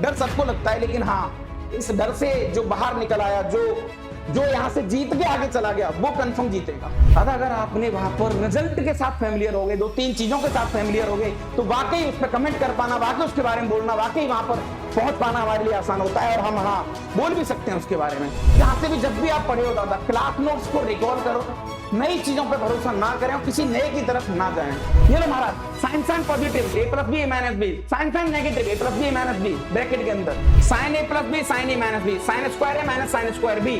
डर सबको लगता है, लेकिन हाँ इस डर से जो बाहर निकल आया, जो यहाँ से जीत के आगे चला गया, वो कंफर्म जीतेगा। दादा अगर आपने वहां पर रिजल्ट के साथ फैमिलियर हो गए, 2-3 चीजों के साथ फैमिलियर हो गए, तो वाकई उस पर कमेंट कर पाना, वाकई उसके बारे में बोलना, वाकई वहां पर पहुंच पाना हमारे लिए आसान होता है। और हम हाँ बोल भी सकते हैं उसके बारे में। जहां से भी जब भी आप पढ़े हो दादा, क्लास नोट्स को रिकॉल करो, नई चीजों पर भरोसा ना करें और किसी नए की तरफ ना जाएं। ये लो महाराज, sine sine positive a + b a - b, sine sine negative a + b a - b, bracket के अंदर sine a + b sine a - b, sine square a minus sine square b।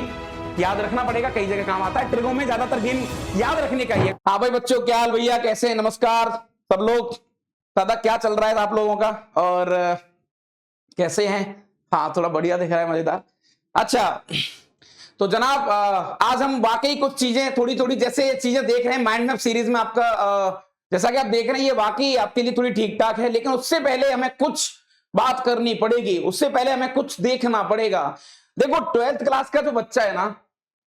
याद रखना पड़ेगा, कई जगह काम आता है। ट्रिगो में ज्यादातर गेम याद रखने का ही है। हाँ भाई बच्चों, क्या हाल भैया, कैसे हैं? नमस्कार सब लोग। दादा क्या चल रहा है आप लोगों का और कैसे हैं? हाँ थोड़ा बढ़िया दिख रहा है, मजेदार। अच्छा तो जनाब आज हम वाकई कुछ चीजें थोड़ी थोड़ी जैसे चीजें देख रहे हैं माइंड मैप सीरीज में आपका, जैसा कि आप देख रहे हैं ये वाकई आपके लिए थोड़ी ठीक ठाक है, लेकिन उससे पहले हमें कुछ बात करनी पड़ेगी, उससे पहले हमें कुछ देखना पड़ेगा। देखो 12th क्लास का जो बच्चा है ना,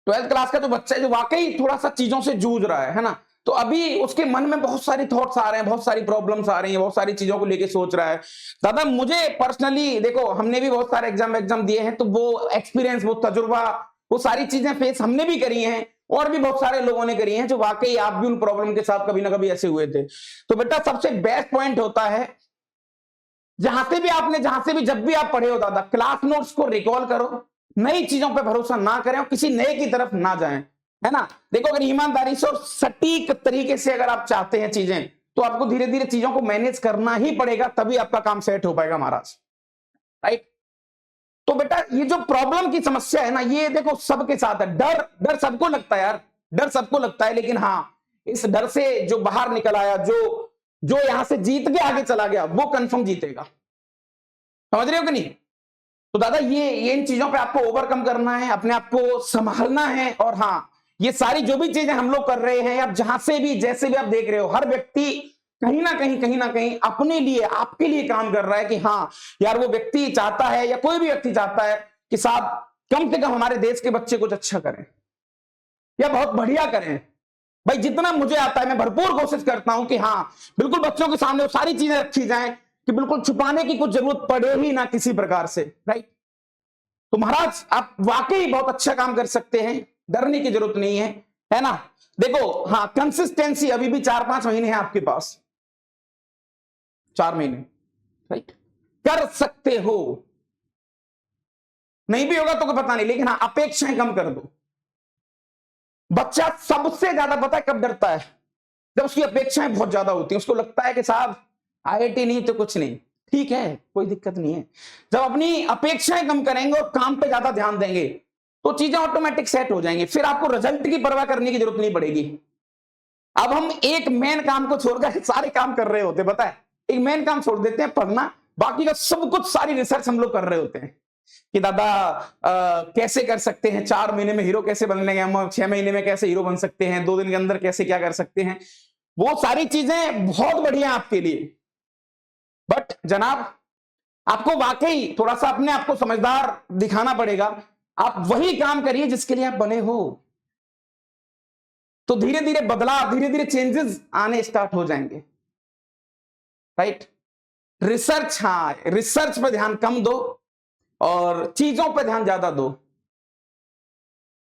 12th क्लास का जो बच्चा है जो वाकई थोड़ा सा चीजों से जूझ रहा है ना, तो अभी उसके मन में बहुत सारी थॉट्स आ रहे हैं, बहुत सारी प्रॉब्लम्स आ रही हैं, बहुत सारी चीजों को लेके सोच रहा है। दादा मुझे पर्सनली देखो, हमने भी बहुत सारे एग्जाम दिए हैं, तो वो एक्सपीरियंस, वो तजुर्बा, वो सारी चीजें फेस हमने भी करी हैं और भी बहुत सारे लोगों ने करी हैं, जो वाकई आप भी उन प्रॉब्लम के साथ कभी ना कभी ऐसे हुए थे। तो बेटा सबसे बेस्ट पॉइंट होता है, जहां से भी जब भी आप पढ़े हो दादा, क्लास नोट्स को रिकॉल करो, नई चीजों पे भरोसा ना करें और किसी नए की तरफ ना जाएं, है ना। देखो अगर ईमानदारी से और सटीक तरीके से अगर आप चाहते हैं चीजें, तो आपको धीरे धीरे चीजों को मैनेज करना ही पड़ेगा, तभी आपका काम सेट हो पाएगा महाराज, राइट। तो बेटा ये जो प्रॉब्लम की समस्या है ना, ये देखो सबके साथ है। डर सबको लगता है यार, डर सबको लगता है, लेकिन हाँ इस डर से जो बाहर निकल आया, जो यहां से जीत के आगे चला गया, वो कंफर्म जीतेगा। समझ रहे हो कि नहीं? तो दादा ये इन चीजों पे आपको ओवरकम करना है, अपने आप को संभालना है। और हाँ ये सारी जो भी चीजें हम लोग कर रहे हैं, आप जहां से भी जैसे भी आप देख रहे हो, हर व्यक्ति कहीं ना कहीं अपने लिए, आपके लिए काम कर रहा है कि हाँ यार वो व्यक्ति चाहता है, या कोई भी व्यक्ति चाहता है कि साहब कम से कम हमारे देश के बच्चे कुछ अच्छा करें या बहुत बढ़िया करें। भाई जितना मुझे आता है मैं भरपूर कोशिश करता हूं कि हाँ बिल्कुल बच्चों के सामने वो सारी चीजें रखी जाएं कि बिल्कुल छुपाने की कुछ जरूरत पड़े ही ना किसी प्रकार से, राइट। तो महाराज आप वाकई बहुत अच्छा काम कर सकते हैं, डरने की जरूरत नहीं है ना। देखो हाँ कंसिस्टेंसी अभी भी 4-5 महीने है आपके पास, 4 महीने, राइट, कर सकते हो। नहीं भी होगा तो कोई पता नहीं, लेकिन हाँ अपेक्षाएं कम कर दो। बच्चा सबसे ज्यादा पता है कब डरता है? जब उसकी अपेक्षाएं बहुत ज्यादा होती हैं, उसको लगता है कि साहब IIT नहीं तो कुछ नहीं, ठीक है कोई दिक्कत नहीं है। जब अपनी अपेक्षाएं कम करेंगे और काम पे ज्यादा ध्यान देंगे, तो चीजें ऑटोमेटिक सेट हो जाएंगी, फिर आपको रिजल्ट की परवाह करने की जरूरत नहीं पड़ेगी। अब हम एक मेन काम को छोड़कर सारे काम कर रहे होते, पता है, एक मेन काम छोड़ देते हैं पढ़ना, बाकी का सब कुछ सारी रिसर्च हम लोग कर रहे होते हैं कि दादा कैसे कर सकते हैं, 4 महीने में हीरो कैसे बन लेंगे हम, 6 महीने में कैसे हीरो बन सकते हैं, 2 दिन के अंदर कैसे क्या कर सकते हैं। वो सारी चीजें बहुत बढ़िया है आपके लिए, बट जनाब आपको वाकई थोड़ा सा अपने आप को समझदार दिखाना पड़ेगा। आप वही काम करिए जिसके लिए आप बने हो, तो धीरे धीरे बदलाव, धीरे धीरे चेंजेस आने स्टार्ट हो जाएंगे, राइट। रिसर्च, हाँ रिसर्च पे ध्यान कम दो और चीजों पे ध्यान ज्यादा दो,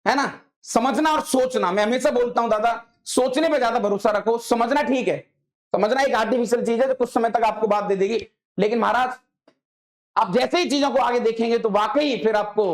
है ना। समझना और सोचना, मैं हमेशा बोलता हूं दादा, सोचने पे ज्यादा भरोसा रखो। समझना ठीक है, समझना एक आर्टिफिशियल चीज है जो कुछ समय तक आपको बात दे देगी, लेकिन महाराज आप जैसे ही चीजों को आगे देखेंगे तो वाकई फिर आपको,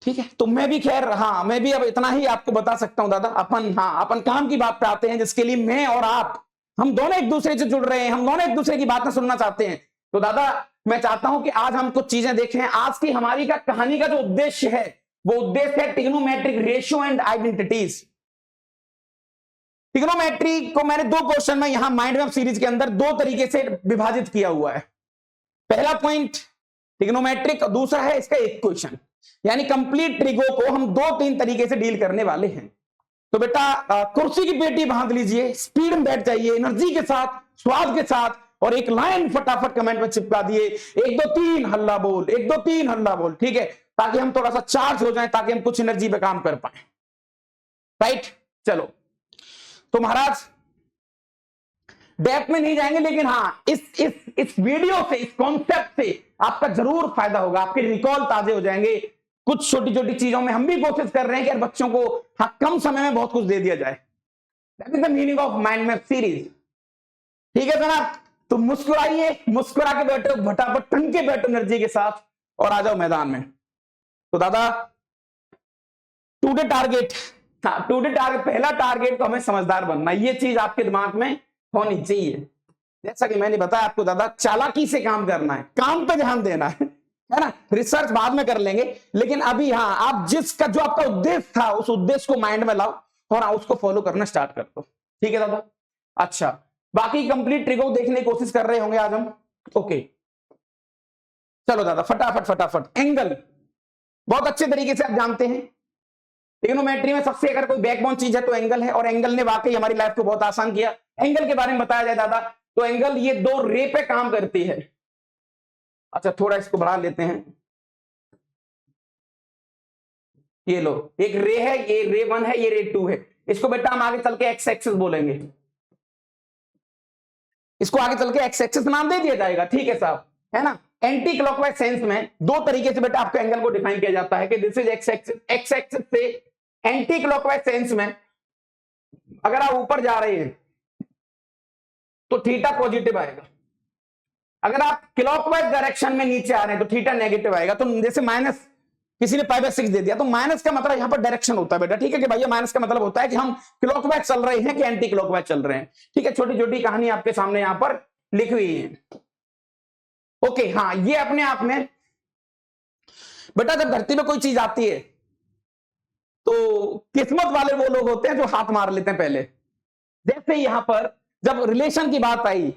ठीक है। तो मैं भी खैर, हाँ मैं भी अब इतना ही आपको बता सकता हूं दादा। अपन काम की बात पे आते हैं, जिसके लिए मैं और आप, हम दोनों एक दूसरे से जुड़ रहे हैं, हम दोनों एक दूसरे की बातें सुनना चाहते हैं। तो दादा मैं चाहता हूं कि आज हम कुछ चीजें देखें। आज की हमारी कहानी का जो उद्देश्य है, वो उद्देश्य है trigonometric ratio and identities. Trigonometry को मैंने 2 क्वेश्चन में यहां माइंड मैप सीरीज के अंदर 2 तरीके से विभाजित किया हुआ है। पहला पॉइंट ट्रिग्नोमेट्रिक, दूसरा है इसका एक क्वेश्चन, यानी कंप्लीट ट्रिगो को हम 2-3 तरीके से डील करने वाले हैं। तो बेटा कुर्सी की पेटी बांध लीजिए, स्पीड में बैठ जाइए, एनर्जी के साथ, स्वाद के साथ, और एक लाइन फटाफट कमेंट में चिपका दिए, 1 2 3 हल्ला बोल, 1 2 3 हल्ला बोल, ठीक है, ताकि हम थोड़ा सा चार्ज हो जाएं, ताकि हम कुछ एनर्जी पे काम कर पाए, राइट। चलो तो महाराज डेप्थ में नहीं जाएंगे, लेकिन हाँ इस वीडियो से, इस कॉन्सेप्ट से आपका जरूर फायदा होगा, आपके रिकॉल ताजे हो जाएंगे। कुछ छोटी छोटी चीजों में हम भी कोशिश कर रहे हैं कि यार बच्चों को हाँ कम समय में बहुत कुछ दे दिया जाए। That is the meaning of mind map series. ठीक है जनाब, तो मुस्कुराइए, मुस्कुरा के बैठो, फटाफट टन के बैठो एनर्जी के साथ और आ जाओ मैदान में। तो दादा टुडे टारगेट, टुडे टारगेट, पहला टारगेट तो हमें समझदार बनना, ये चीज आपके दिमाग में होनी चाहिए। जैसा कि मैंने बताया आपको दादा, चालाकी से काम करना है, काम पे ध्यान देना है ना। रिसर्च बाद में कर लेंगे, लेकिन अभी हाँ आप जिसका जो आपका उद्देश्य था उस उद्देश्य को माइंड में लाओ और हाँ उसको फॉलो करना स्टार्ट कर दो। ठीक है दादा। अच्छा, बाकी कंप्लीट ट्रिक को देखने की कोशिश कर रहे होंगे आज हम। ओके चलो दादा फटाफट फटाफट। एंगल बहुत अच्छे तरीके से आप जानते हैं, ट्रिग्नोमेट्री में सबसे अगर कोई बैकबोन चीज है तो एंगल है, और एंगल ने वाकई हमारी लाइफ को बहुत आसान किया। एंगल के बारे में बताया जाए दादा, तो एंगल ये दो रे पे काम करती है। अच्छा थोड़ा इसको बढ़ा लेते हैं, ये लो एक रे है, ये रे 1 है, ये रे 2 है। इसको बेटा हम आगे चल के एक्स एक्सिस बोलेंगे, इसको आगे चल के एक्स एक्सिस नाम दे दिया जाएगा। ठीक है साहब, है ना। एंटी क्लॉकवाइज सेंस में दो तरीके से बेटा आपके एंगल को डिफाइन किया जाता है कि this is x axis. X axis से एंटी क्लॉकवाइज सेंस में अगर आप ऊपर जा रहे हैं तो थीटा पॉजिटिव आएगा, अगर आप क्लॉकवाइज डायरेक्शन में नीचे आ रहे हैं तो थीटा नेगेटिव आएगा। तो जैसे माइनस, किसी ने π/6 दे दिया, तो माइनस का मतलब यहां पर डायरेक्शन होता है बेटा। ठीक है कि भैया माइनस का मतलब होता है कि हम क्लॉकवाइज चल रहे हैं कि एंटी क्लॉकवाइज चल रहे हैं। ठीक है, छोटी छोटी कहानी आपके सामने यहां पर लिखी हुई है। ओके हाँ, ये अपने आप में बेटा जब धरती में कोई चीज आती है तो किस्मत वाले वो लोग होते हैं जो हाथ मार लेते हैं पहले। जैसे यहां पर जब रिलेशन की बात आई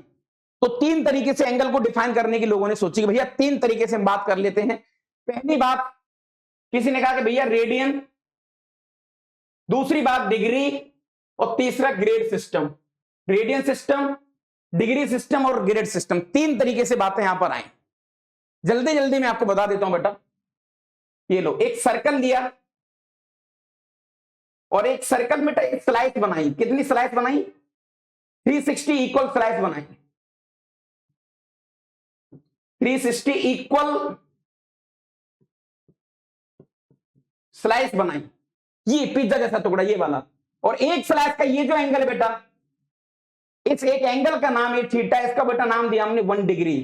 तो तीन तरीके से एंगल को डिफाइन करने की लोगों ने सोची कि भैया तीन तरीके से हम बात कर लेते हैं। पहली बात किसी ने कहा कि भैया रेडियन, दूसरी बात डिग्री, और तीसरा grade system. Radian system, degree system और ग्रेड सिस्टम, तीन तरीके से बातें यहां पर आई। जल्दी जल्दी मैं आपको बता देता हूं बेटा। ये लो एक सर्कल लिया और एक सर्कल में एक स्लाइस बनाई। कितनी स्लाइस बनाई? 360 इक्वल स्लाइस बनाई। 360 इक्वल स्लाइस बनाई, ये पिज्जा जैसा टुकड़ा ये वाला। और एक स्लाइस का ये जो एंगल है बेटा, इस एक एंगल का नाम ये थीटा, इसका बेटा नाम दिया हमने 1 डिग्री।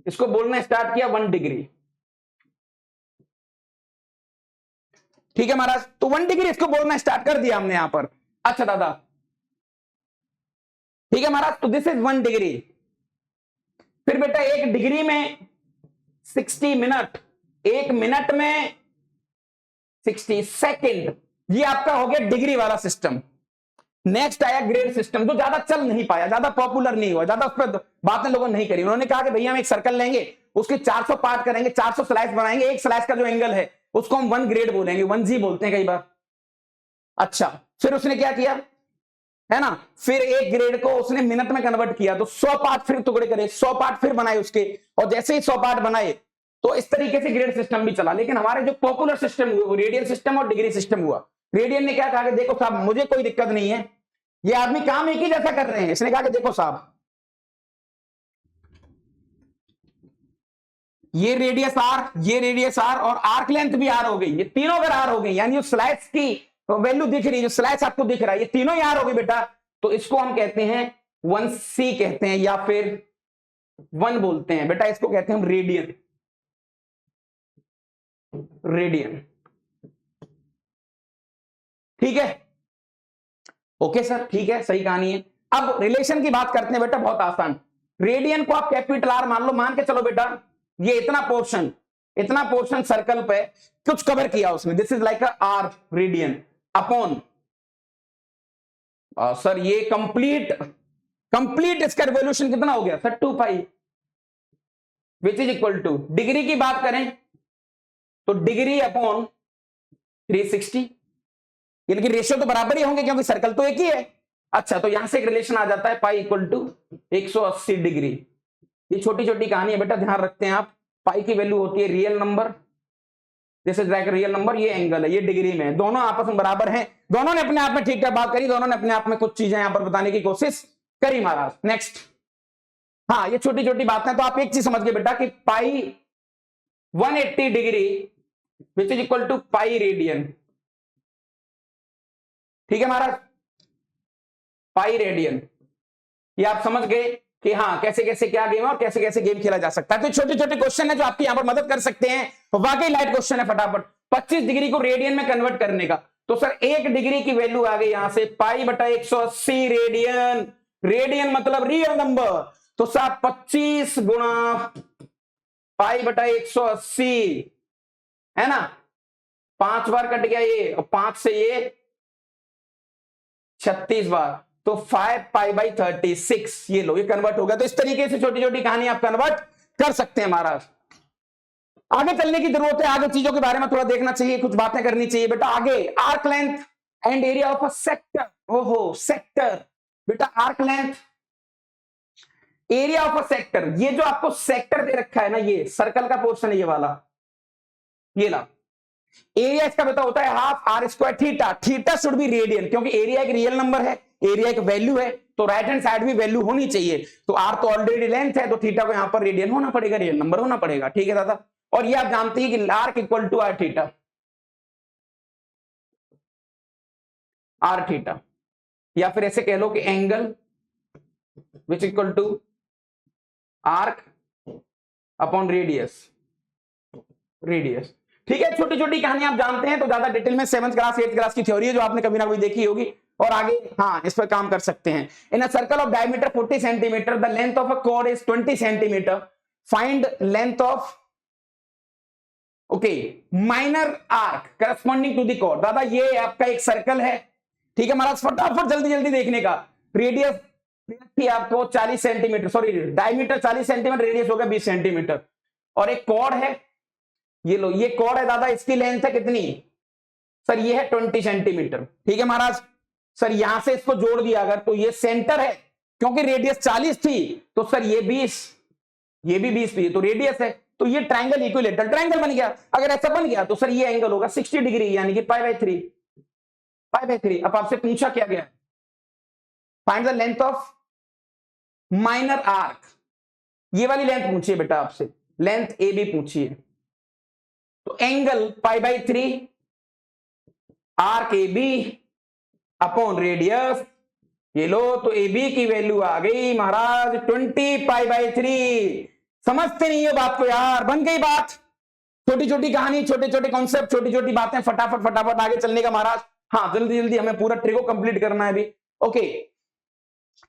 इसको बोलना स्टार्ट किया 1 डिग्री। ठीक है महाराज, तो 1 डिग्री इसको बोलना स्टार्ट कर दिया हमने यहां पर। अच्छा दादा ठीक है महाराज, तो दिस इज 1 डिग्री। फिर बेटा 1 डिग्री में 60 मिनट, 1 मिनट में 60 सेकेंड, ये आपका हो गया डिग्री वाला सिस्टम। नेक्स्ट आया ग्रेड सिस्टम, जो ज्यादा चल नहीं पाया, ज्यादा पॉपुलर नहीं हुआ, ज्यादा उस पर बातें लोगों ने नहीं करी। उन्होंने कहा कि भैया हम एक सर्कल लेंगे, उसके 400 पार्ट करेंगे, 400 स्लाइस बनाएंगे, एक स्लाइस का जो एंगल है उसको हम 1 ग्रेड बोलेंगे, 1G बोलते हैं कई बार। अच्छा फिर उसने क्या किया, है ना, फिर 1 ग्रेड को उसने मिनट में कन्वर्ट किया, तो 100 पार्ट फिर टुकड़े करे, 100 पार्ट फिर बनाए उसके, और जैसे ही 100 पार्ट बनाए तो इस तरीके से ग्रेड सिस्टम भी चला। लेकिन हमारे जो पॉपुलर सिस्टम हुआ वो रेडियन सिस्टम और डिग्री सिस्टम हुआ। रेडियन ने क्या कहा कि देखो साहब मुझे कोई दिक्कत नहीं है, ये आदमी काम एक ही जैसा कर रहे हैं। इसने कहा कि देखो साहब ये रेडियस आर, ये रेडियस आर, और आर्क लेंथ भी आर हो गई, ये तीनों अगर आर हो गई, यानी जो स्लाइस की वैल्यू दिख रही है, जो स्लाइस आपको दिख रहा है, ये तीनों ही आर हो गई बेटा, तो इसको हम कहते हैं 1C कहते हैं, या फिर 1 बोलते हैं बेटा, इसको कहते हैं हम रेडियन। रेडियन ठीक है, ओके सर ठीक है, सही कहानी है। अब रिलेशन की बात करते हैं बेटा, बहुत आसान। रेडियन को आप कैपिटल आर मान लो, मान के चलो बेटा ये इतना पोर्शन सर्कल पे कुछ कवर किया उसमें, this is like a r radian upon sir ये कंप्लीट इसका रिवोल्यूशन कितना हो गया sir 2 pi, which is equal to, degree की बात करें तो डिग्री अपॉन 360, यानी कि रेशियो तो बराबर ही होंगे क्योंकि सर्कल तो एक ही है। अच्छा तो यहां से एक रिलेशन आ जाता है पाई इक्वल टू 180 डिग्री। ये छोटी छोटी कहानी है बेटा, ध्यान रखते हैं आप। पाई की वैल्यू होती है रियल नंबर, जैसे लाइक रियल नंबर, ये एंगल है, ये डिग्री में, दोनों आपस में बराबर हैं। दोनों ने अपने आप में ठीक ठाक बात करी, दोनों ने अपने आप में कुछ चीजें यहां पर बताने की कोशिश करी महाराज। नेक्स्ट, हाँ ये छोटी छोटी बातें, तो आप एक चीज समझ गए बेटा कि pi 180 degree which is equal to pi radian. ठीक है महाराज, पाई रेडियन, ये आप समझ गए कि हाँ कैसे कैसे क्या गेम है और कैसे कैसे गेम खेला जा सकता है। तो छोटे छोटे क्वेश्चन है जो आपकी यहां पर मदद कर सकते हैं, वाकई लाइट क्वेश्चन है। फटाफट 25 डिग्री को रेडियन में कन्वर्ट करने का, तो सर 1 डिग्री की वैल्यू आ गई यहां से पाई बटा 180 रेडियन। रेडियन मतलब रियल नंबर, तो सर 25 गुणा पाई बटा 180 है ना, 5 बार कट गया ये, और 5 से ये 36 बार, तो 5 पाई बाई 36, ये लो ये कन्वर्ट हो गया। तो इस तरीके से छोटी छोटी कहानी आप कन्वर्ट कर सकते हैं महाराज। आगे चलने की जरूरत है, आगे चीजों के बारे में थोड़ा देखना चाहिए, कुछ बातें करनी चाहिए बेटा। आगे arc length and area of a sector. ओहो सेक्टर, बेटा arc length area of a sector, ये जो आपको सेक्टर दे रखा है ना, ये सर्कल का पोर्शन है ये वाला, ये ला एरिया इसका बेटा होता है half r square theta. Theta should be radian, क्योंकि एरिया एक रियल नंबर है, एरिया एक वैल्यू है, तो राइट हैंड साइड भी वैल्यू होनी चाहिए। तो आर तो ऑलरेडी लेंथ है, तो थीटा को यहां पर रेडियन होना पड़ेगा, रियल नंबर होना पड़ेगा। ठीक है दादा, और ये आप जानते हैं कि arc equal to r theta, r theta, या फिर ऐसे कह लो कि angle which equal to arc upon radius, radius. ठीक है, छोटी छोटी कहानी आप जानते हैं, तो ज्यादा डिटेल में 7th क्लास 8th क्लास की थ्योरी है जो आपने कभी ना कभी देखी होगी, और आगे हाँ इस पर काम कर सकते हैं। In a circle of diameter 40 centimetre, the length of a chord is 20 centimetre, find length of okay minor arc corresponding to the chord. दादा ये आपका एक सर्कल है, ठीक है महाराज, फटाफट जल्दी जल्दी देखने का। रेडियस थी आपको 40 centimetre, sorry diameter 40 centimetre, radius हो गया 20 सेंटीमीटर, और एक कॉर्ड है, ये लो ये कॉर्ड है दादा, इसकी लेंथ है कितनी सर, ये है 20 सेंटीमीटर। ठीक है महाराज, सर यहां से इसको जोड़ दिया अगर, तो ये सेंटर है, क्योंकि रेडियस 40 थी, तो सर ये 20, ये भी 20 थी, तो रेडियस है, तो ये ट्राइंगल इक्विलेटरल ट्राइंगल बन गया। अगर ऐसा बन गया तो सर ये एंगल होगा 60 डिग्री, यानी कि पाई बाई 3, पाई बाई 3। अब आपसे पूछा क्या गया, find the length of minor arc, ये वाली लेंथ पूछिए बेटा आपसे, लेंथ ए बी पूछिए, तो angle pi by 3 arc A B upon radius, ये लो, तो ए बी की वैल्यू आ गई महाराज 20 पाई बाई 3। समझते नहीं है बात को यार, बन गई बात। छोटी छोटी कहानी, छोटे छोटे कॉन्सेप्ट, छोटी छोटी बातें, फटाफट फटाफट आगे चलने का महाराज। हाँ जल्दी जल्दी हमें पूरा ट्रिको कंप्लीट करना है अभी। ओके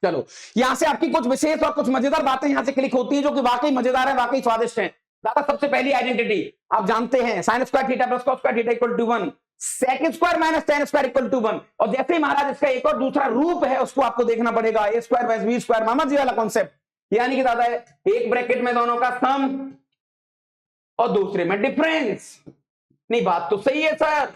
चलो, यहां से आपकी कुछ विशेष और कुछ मजेदार बातें यहां से क्लिक होती है जो कि वाकई मजेदार है, वाकई स्वादिष्ट है। दादा सबसे पहली आइडेंटिटी आप जानते हैं, sine square theta plus cos square theta equal to 1, sec square minus tan square equal to 1। और जैसे ही महाराज इसका एक और दूसरा रूप है उसको आपको देखना पड़ेगा, ए स्क्वायर माइनस बी स्क्वायर, मामा जी वाला कॉन्सेप्ट, यानी कि दादा एक ब्रैकेट में दोनों का सम और दूसरे में डिफरेंस। नहीं बात तो सही है सर,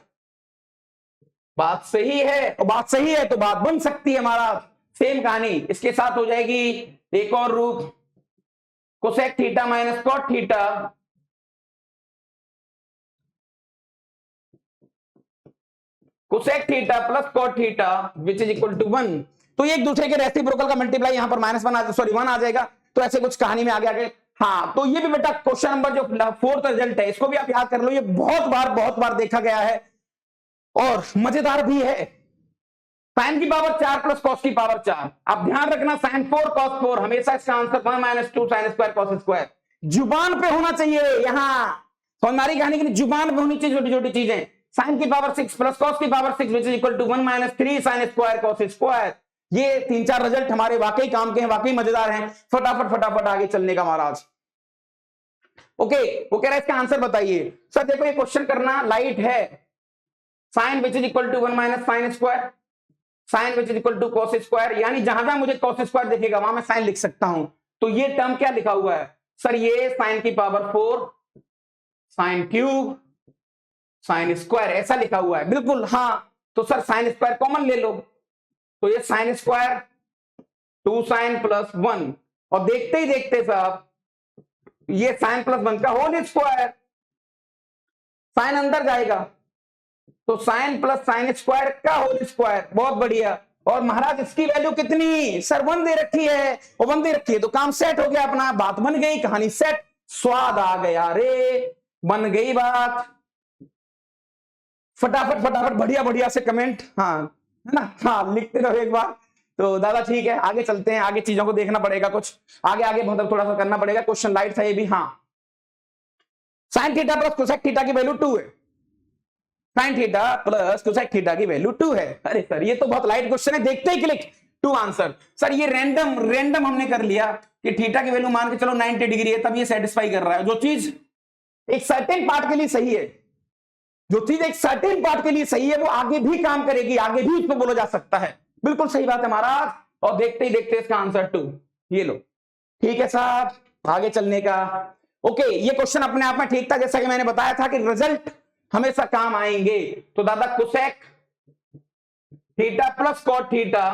बात सही है, और बात सही है तो बात बन सकती है महाराज। सेम कहानी इसके साथ हो जाएगी, एक और रूप cosec theta minus cot theta, cosec theta plus cot theta which is equal to 1। तो ये एक दूसरे के रेसिप्रोकल का मल्टीप्लाई यहां पर -1 सॉरी 1 आ जाएगा, तो ऐसे कुछ कहानी में आगे आगे। हाँ तो ये भी बेटा क्वेश्चन नंबर जो 4th रिजल्ट है, इसको भी आप याद कर लो, ये बहुत बार देखा गया है और मजेदार भी है। साइन की पावर 4 प्लस कॉस की पावर 4, आप ध्यान रखना साइन 4 कॉस 4, हमेशा इसका answer 1 minus 2 sign square cos square. जुबान पे होना चाहिए, यहां तो हमारी कहानी के लिए जुबान पे होनी चाहिए छोटी छोटी चीजें। साइन की पावर 6 प्लस कॉस की power 6 which is equal to 1 minus 3 sine square cos square. ये 3-4 रिजल्ट हमारे वाकई काम के हैं, वाकई मजेदार हैं। फटाफट फटाफट आगे चलने का महाराज। ओके वो कह रहा है इसका आंसर बताइए। सर देखो ये क्वेश्चन करना लाइट है, sine which is equal to 1 minus sine square, sine which is equal to cos square, यानी जहां जहां मुझे कॉस स्क्वायर दिखेगा वहां मैं साइन लिख सकता हूं। तो ये टर्म क्या लिखा हुआ है सर, ये साइन की power 4 sine cube sine square ऐसा लिखा हुआ है, बिल्कुल हाँ। तो सर साइन स्क्वायर कॉमन ले लो, तो ये साइन स्क्वायर 2 साइन प्लस 1, और देखते ही देखते साहब ये साइन प्लस 1 का होल स्क्वायर, साइन अंदर जाएगा तो साइन प्लस साइन स्क्वायर का होल स्क्वायर, बहुत बढ़िया। और महाराज इसकी वैल्यू कितनी, सर 1 दे रखी है, और 1 दे रखी है तो काम सेट हो गया अपना, बात बन गई, कहानी सेट, स्वाद आ गया रे, बन गई बात। फटाफट फटाफट बढ़िया बढ़िया से कमेंट, हाँ है ना, हाँ लिखते रहो एक बार। तो दादा ठीक है, आगे चलते हैं, आगे चीजों को देखना पड़ेगा, कुछ आगे आगे मतलब थोड़ा सा करना पड़ेगा। क्वेश्चन लाइट था ये भी, हाँ। Sign theta plus cosec theta की वैल्यू 2 है, sign theta plus cosec theta की वैल्यू 2 है। अरे सर ये तो बहुत लाइट क्वेश्चन है, देखते ही क्लिक 2 आंसर। सर ये रैंडम हमने कर लिया कि थीटा की वैल्यू मान के चलो 90 डिग्री है, तब ये सेटिस्फाई कर रहा है। जो चीज एक सर्टेन पार्ट के लिए सही है, जो चीज एक सर्टेन पार्ट के लिए सही है, वो आगे भी काम करेगी, आगे भी उसको बोला जा सकता है। बिल्कुल सही बात है महाराज, और देखते ही देखते इसका आंसर 2, ये लो। ठीक है साहब, आगे चलने का। ओके, ये क्वेश्चन अपने आप में ठीक था, जैसा कि मैंने बताया था कि रिजल्ट हमेशा काम आएंगे। तो दादा cosec theta plus cot theta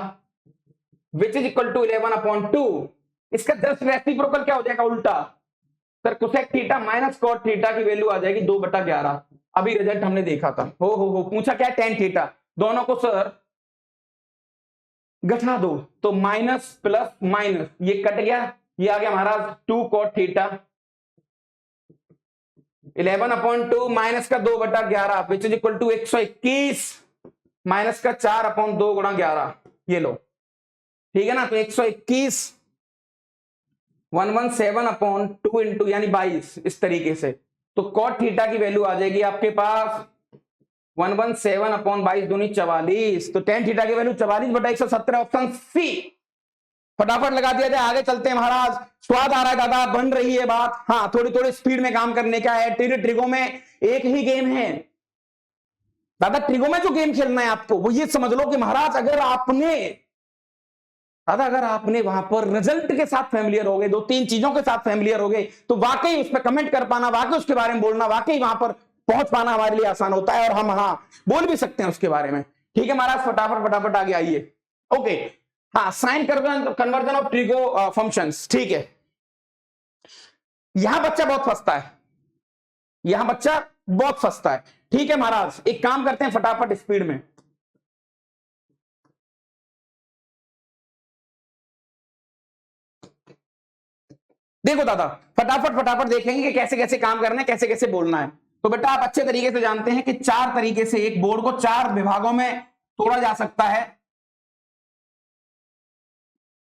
which is equal to 11/2, इसका जस्ट रेसिप्रोकल क्या हो जाएगा, उल्टा। Sir cosec theta minus cot theta की वैल्यू आ जाएगी 2/11। अभी रिजल्ट हमने देखा था, हो पूछा क्या, टेन थीटा, दोनों को सर घटा दो, तो माइनस प्लस माइनस ये कट गया, ये आ गया महाराज 2 कॉट थीटा 11/2 माइनस का 2/11 which is equal to 121 minus का 4/2 गुणा 11, ये लो। ठीक है ना, तो 121 117/2 इंटू यानी 22, इस तरीके से। तो कॉट थीटा की वैल्यू आ जाएगी आपके पास 117/22 दूनी 44, तो टेन थीटा की वैल्यू 44/117, ऑप्शन सी। फटाफट लगा दिया जाए, आगे चलते हैं महाराज। स्वाद आ रहा है दादा, बन रही है बात, हाँ थोड़ी थोड़ी स्पीड में काम करने का है। ट्रिगो में एक ही गेम है दादा, ट्रिगो में जो गेम खेलना है आपको वो ये समझ लो कि महाराज अगर आपने वहां पर रिजल्ट के साथ फैमिलियर हो गए, 2-3 चीजों के साथ फैमिलियर हो गए, तो वाकई उस पर कमेंट कर पाना, वाकई उसके बारे में बोलना, वाकई वहां पर पहुंच पाना हमारे लिए आसान होता है, और हम हाँ बोल भी सकते हैं उसके बारे में। ठीक है महाराज, फटाफट फटाफट आगे आइए। ओके, हाँ sine conversion of trigo functions, ठीक है। यहां बच्चा बहुत फंसता है, यहां बच्चा बहुत फंसता है। ठीक है महाराज, एक काम करते हैं फटाफट स्पीड में। देखो दादा, फटाफट फटाफट देखेंगे कि कैसे कैसे काम करना है, कैसे कैसे बोलना है। तो बेटा आप अच्छे तरीके से जानते हैं कि 4 तरीके से एक बोर्ड को 4 विभागों में तोड़ा जा सकता है।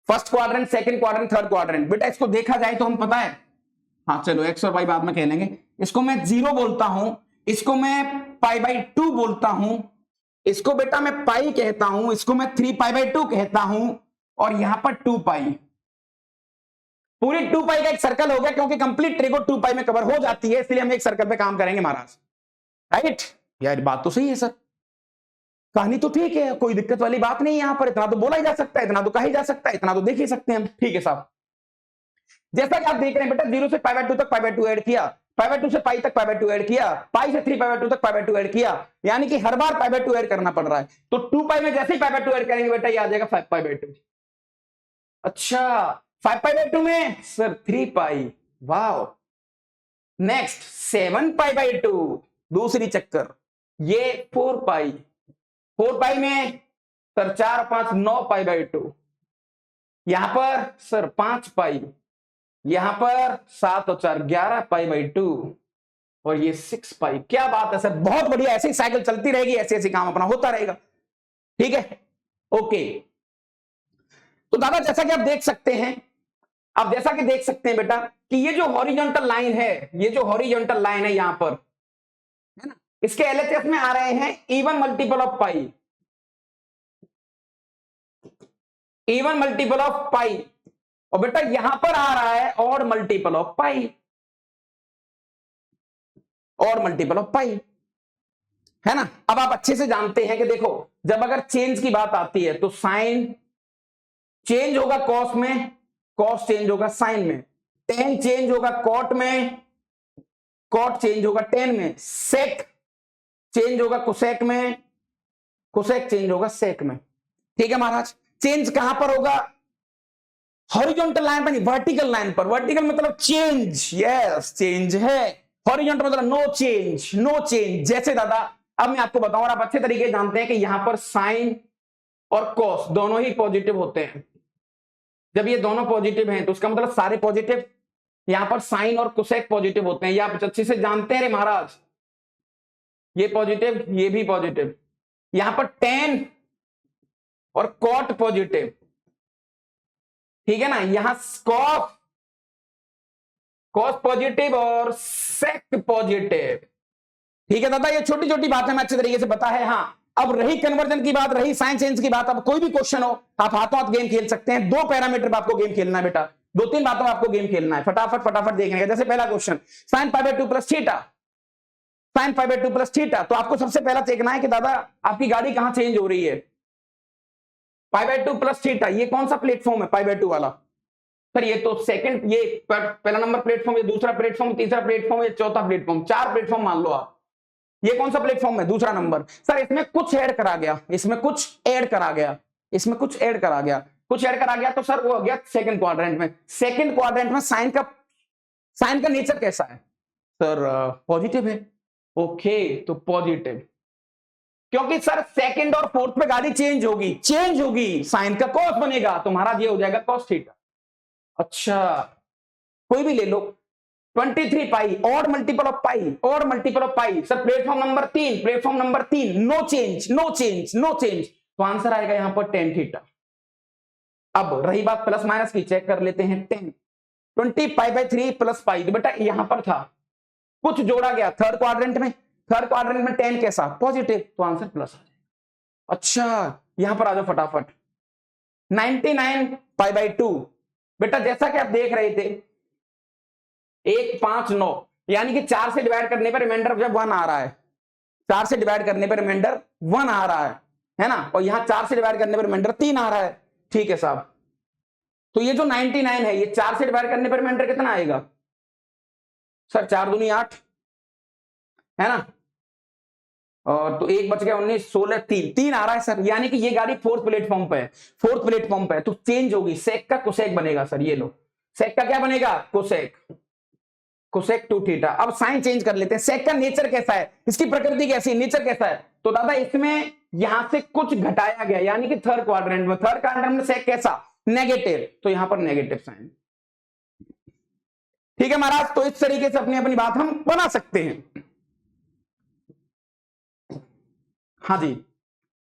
First quadrant, second quadrant, third quadrant. बेटा इसको देखा जाए तो हम पता है, हाँ चलो एक्स और वाई बाद में कह लेंगे। इसको मैं 0 बोलता हूं, इसको मैं π/2 बोलता हूं, इसको बेटा मैं पाई कहता हूं, इसको मैं 3π/2 कहता हूं, और यहां पर 2π। पूरी 2π का एक सर्कल हो गया, क्योंकि कंप्लीट ट्रिगो 2π में कवर हो जाती है, इसलिए हम एक सर्कल पे काम करेंगे महाराज। राइट यार, बात तो सही है सर, कहानी तो ठीक है, कोई दिक्कत वाली बात नहीं है। यहां पर इतना तो बोला ही जा सकता है, इतना तो कहा ही जा सकता है, इतना तो देख ही सकते हैं हम। ठीक है साहब, जैसा कि आप देख रहे हैं बेटा, 0 से π/2 तक π/2 ऐड किया, π/2 से पाई तक π/2 ऐड किया, पाई से 3π/2 तक π/2 ऐड किया, यानी कि हर बार π/2 ऐड करना पड़ रहा है। तो 2π में जैसे ही π/2 ऐड करेंगे बेटा, ये आ जाएगा 5π/2। अच्छा, 5π/2 में सर 3π, वाओ। नेक्स्ट 7π/2, दूसरी चक्कर, ये 4π, 4π में सर 4 5 9π/2, यहां पर सर 5π, यहां पर 7 और 4 11π/2, और ये 6π। क्या बात है सर, बहुत बढ़िया, ऐसी साइकिल चलती रहेगी, ऐसे ऐसे काम अपना होता रहेगा। ठीक है, ओके। तो दादा जैसा कि आप देख सकते हैं, आप जैसा कि देख सकते हैं बेटा कि ये जो हॉरिजॉन्टल लाइन है, ये जो हॉरिजॉन्टल लाइन है यहां पर, है ना, इसके एलएचएस में आ रहे हैं even multiple of pi, even multiple of pi, और बेटा यहां पर आ रहा है odd multiple of pi, odd multiple of pi, है ना। अब आप अच्छे से जानते हैं कि देखो, जब अगर चेंज की बात आती है तो साइन चेंज होगा कॉस में, कॉस चेंज होगा साइन में, टेन चेंज होगा कॉट में, कॉट चेंज होगा टेन में, सेक चेंज होगा कोसेक में, कोसेक चेंज होगा सेक में। ठीक है महाराज, चेंज कहां पर होगा, हॉरिजॉन्टल लाइन पर नहीं, वर्टिकल लाइन पर। वर्टिकल मतलब चेंज, यस चेंज है, हॉरिजॉन्टल मतलब नो चेंज, नो चेंज। जैसे दादा अब मैं आपको बताऊं, और आप अच्छे तरीके जानते हैं कि यहां पर साइन और कॉस दोनों ही पॉजिटिव होते हैं। जब ये दोनों पॉजिटिव हैं तो उसका मतलब सारे पॉजिटिव, यहां पर साइन और कोसेक पॉजिटिव होते हैं, ये आप अच्छे से जानते हैं रे महाराज। ये पॉजिटिव, ये भी पॉजिटिव, यहां पर टेन और कॉट पॉजिटिव, ठीक है ना। यहां कॉस पॉजिटिव और सेक पॉजिटिव, ठीक है दादा। ये छोटी छोटी बातें मैं अच्छे तरीके से बता है। हाँ, अब रही कन्वर्जन की बात, रही साइन चेंज की बात, अब कोई भी क्वेश्चन हो आप हाथों हाथ गेम खेल सकते हैं। 2 पैरामीटर पर आपको गेम खेलना है बेटा, 2-3 बातों में आपको गेम खेलना है, फटाफट फटाफट देखने का। जैसे पहला question sine pi by 2 plus theta, sine pi by 2 plus theta, तो आपको सबसे पहला देखना है कि दादा आपकी गाड़ी कहां चेंज हो रही है। पाई बाय 2 प्लस थीटा, ये कौन सा प्लेटफॉर्म है पाई बाय 2 वाला? सर ये तो सेकंड, ये पहला नंबर प्लेटफॉर्म, ये दूसरा प्लेटफॉर्म, तीसरा प्लेटफॉर्म, ये चौथा प्लेटफॉर्म, 4 प्लेटफॉर्म मान लो आप। ये कौन सा प्लेटफॉर्म है? दूसरा नंबर। सर इसमें कुछ ऐड करा गया, इसमें कुछ ऐड करा गया, इसमें कुछ ऐड करा गया, कुछ ऐड करा गया, तो सर वो हो गया सेकंड क्वाड्रेंट में। सेकंड क्वाड्रेंट में साइन का नेचर कैसा है सर? पॉजिटिव है। ओके, तो पॉजिटिव, क्योंकि सर सेकंड और फोर्थ पे गाड़ी चेंज होगी, साइन का कॉस बनेगा, तो महाराज ये हो जाएगा कॉस थीटा। अच्छा, कोई भी ले लो, 23 pi, odd multiple of pi, odd multiple of pi. Sir platform number 3, no change, तो आंसर आएगा यहां पर टेन थीटा। अब रही बात प्लस माइनस की, चेक कर लेते हैं। 20 पाई बाय 3 प्लस पाई, तो बेटा यहां पर था, कुछ जोड़ा गया थर्ड क्वाड्रेंट में 10 कैसा? पॉजिटिव, तो आंसर प्लस आ जाएगा। अच्छा, यहां पर आ जाओ फटाफट। 99 पाई बाय 2, बेटा जैसा कि आप देख रहे थे 1 5 9, यानी कि 4 से डिवाइड करने पर रिमाइंडर जब 1 आ रहा है, 4 से डिवाइड करने पर रिमाइंडर 1 आ रहा है ना, और यहां 4 से डिवाइड करने पर रिमाइंडर 3 आ रहा है, ठीक है साहब। तो ये जो 99 है, ये 4 से डिवाइड करने पर रिमाइंडर कितना आएगा सर? 4 दूनी 8 है ना, और तो 1 बच गया 19, 16, 3 आ रहा है सर, यानी कि ये गाड़ी फोर्थ प्लेटफॉर्म पे है, तो चेंज होगी, सेक का कोसेक बनेगा सर। ये लो, सेक का क्या बनेगा? Cosec 2 theta. अब साइन चेंज कर लेते हैं। सेक का नेचर कैसा है, इसकी प्रकृति कैसी है, नेचर कैसा है? तो दादा इसमें यहां से कुछ घटाया गया, यानी कि थर्ड क्वाड्रेंट में सेक कैसा? नेगेटिव, तो यहां पर नेगेटिव साइन। ठीक है महाराज, तो इस तरीके से अपनी बात हम बना सकते हैं। हाँ जी,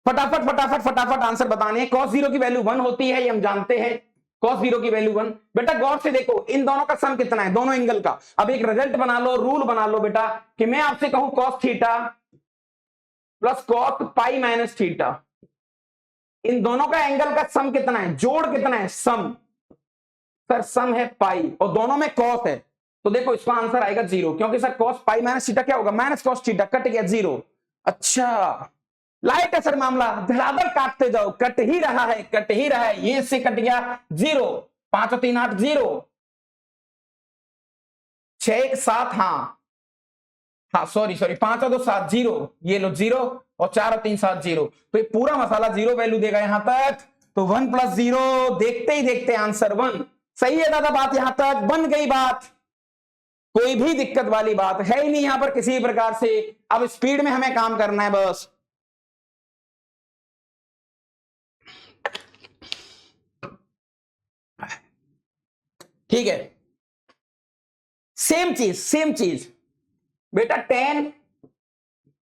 फटाफट आंसर बताने हैं। cos 0 की वैल्यू 1 होती है, ये हम जानते हैं। cos 0 की वैल्यू 1। बेटा गौर से देखो, इन दोनों का सम कितना है, दोनों एंगल का। अब एक रिजल्ट बना लो, रूल बना लो बेटा, कि मैं आपसे कहूं cos theta plus cos pi minus theta, इन दोनों का एंगल का सम कितना है, जोड़ कितना है, सम। सर सम है पाई, और दोनों में cos है, तो देखो इसका आंसर आएगा 0, क्योंकि sir cos pi minus theta क्या होगा? माइनस cos थीटा, कट गया 0। अच्छा, लाइट है सर मामला, धड़ाधड़ काटते जाओ, कट ही रहा है, ये से कट गया 0, 5 और 3 8, 0, 6 1 7, हाँ सॉरी 5 और 2 7, 0, ये लो 0, और 4 और 3 7, 0, तो ये पूरा मसाला 0 वैल्यू देगा यहां तक। तो 1 + 0, देखते ही देखते आंसर 1। सही है दादा, बात यहां तक बन गई बात, कोई भी दिक्कत वाली बात है ही नहीं यहां पर किसी प्रकार से। अब स्पीड में हमें काम करना है बस। ठीक है, सेम चीज बेटा, tan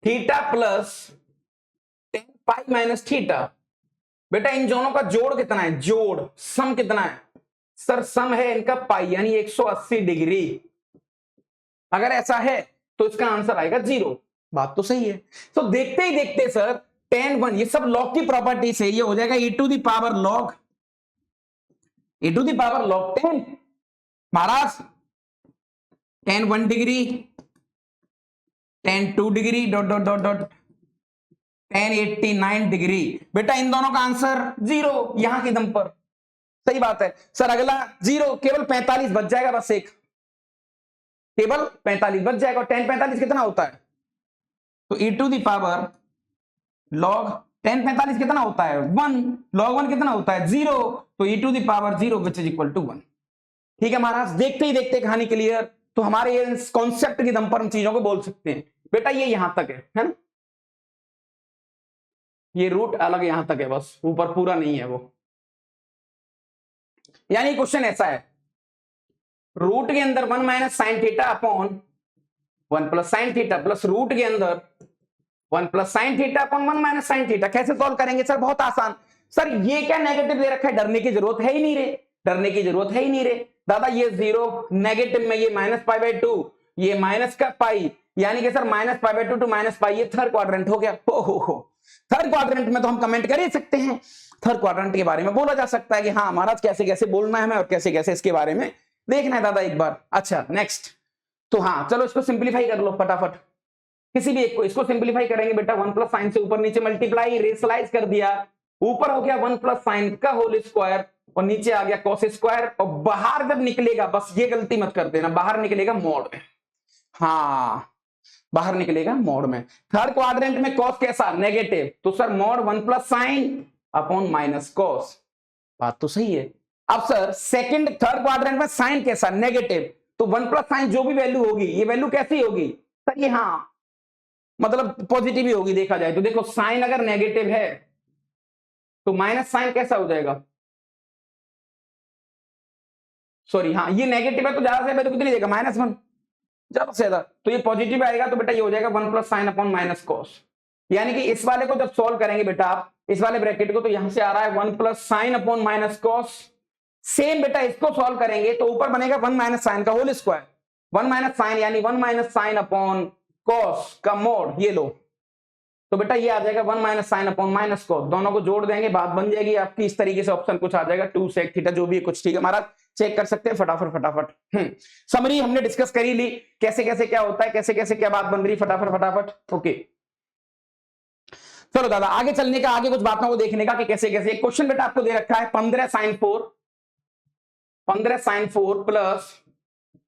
थीटा प्लस tan पाई माइनस थीटा, बेटा इन दोनों का जोड़ कितना है, सम कितना है सर? सम है इनका पाई, यानी 180 डिग्री। अगर ऐसा है तो इसका आंसर आएगा 0। बात तो सही है। तो देखते ही देखते सर tan 1, ये सब लॉग की प्रॉपर्टी से, ये हो जाएगा e to the power log 10 महाराज, tan 1 degree, tan 2 degree, tan 89 degree. बेटा इन दोनों का आंसर 0 यहां के दम पर। सही बात है सर, अगला 0, केवल 45 बच जाएगा, बस एक, केवल 45 बच जाएगा। और tan 45 कितना होता है? तो e to the power log tan 45 कितना होता है? 1, log 1 कितना होता है? 0, तो e to the power 0 which is equal to 1। ठीक है महाराज, देखते ही देखते कहानी क्लियर। तो हमारे ये कॉन्सेप्ट के दम पर हम चीजों को बोल सकते हैं। बेटा ये यहां तक है ना, ये रूट अलग यहां तक है बस, ऊपर पूरा नहीं है वो। यानी क्वेश्चन ऐसा है, रूट के अंदर 1 minus sine theta upon 1 plus sine theta plus root के अंदर 1 plus sine theta upon 1 minus sine theta. कैसे सॉल्व करेंगे सर? बहुत आसान। सर ये क्या नेगेटिव दे रखा है, डरने की जरूरत है ही नहीं रे, डरने की जरूरत है ही नहीं रे दादा। ये 0 नेगेटिव में, ये माइनस पाई बाई 2, ये माइनस का पाई, यानी कि sir minus pi by 2 to minus pi, ये थर्ड क्वाड्रेंट हो गया। हो थर्ड क्वाड्रेंट में तो हम कमेंट कर ही सकते हैं, थर्ड क्वाड्रेंट के बारे में बोला जा सकता है कि हाँ महाराज कैसे कैसे बोलना है हमें और कैसे कैसे इसके बारे में देखना है दादा एक बार। अच्छा नेक्स्ट, तो हाँ चलो इसको सिंप्लीफाई कर लो फटाफट, किसी भी एक को। इसको सिंप्लीफाई करेंगे बेटा, 1 प्लस साइन से ऊपर नीचे मल्टीप्लाई रेशलाइज कर दिया, ऊपर हो गया 1 प्लस साइन का होल स्क्वायर और नीचे आ गया कॉस स्क्वायर, और बाहर जब निकलेगा, बस ये गलती मत कर देना, बाहर निकलेगा मोड में। हाँ बाहर निकलेगा मोड में। थर्ड क्वाड्रेंट में कॉस कैसा? नेगेटिव, तो sir mode 1 plus sine upon minus cos. बात तो सही है। अब सर सेकंड थर्ड क्वाड्रेंट में साइन कैसा? नेगेटिव, तो 1 प्लस साइन जो भी वैल्यू होगी, ये वैल्यू कैसी होगी सर? ये हाँ मतलब पॉजिटिव ही होगी देखा जाए तो। देखो साइन अगर नेगेटिव है तो माइनस साइन कैसा हो जाएगा? सॉरी हाँ ये नेगेटिव है तो ज्यादा से वैल्यू कितनी देगा? -1, ज्यादा से ज्यादा, तो ये पॉजिटिव आएगा तो बेटा ये हो जाएगा 1 plus sine upon minus cos. यानी कि इस वाले को जब सॉल्व करेंगे बेटा आप, इस वाले ब्रैकेट को, तो यहां से आ रहा है 1 plus sine upon minus cos. Same बेटा इसको सॉल्व करेंगे तो ऊपर बनेगा 1 माइनस साइन का होल स्क्वायर, 1 माइनस साइन यानी 1 माइनस साइन अपॉन कॉस का मोड, ये लो। तो बेटा ये आ जाएगा 1 minus sine upon minus cos, दोनों को जोड़ देंगे बात बन जाएगी आपकी। इस तरीके से ऑप्शन कुछ आ जाएगा 2 सेक थीटा, जो भी कुछ। ठीक है महाराज, चेक कर सकते हैं फटाफट फटाफट। समरी हमने डिस्कस करी ली, कैसे कैसे क्या होता है, कैसे कैसे क्या बात बन रही, फटाफट फटाफट। ओके चलो दादा आगे चलने का, आगे कुछ बातों को देखने का कि कैसे कैसे। क्वेश्चन बेटा आपको दे रखा है 15 sine 4 plus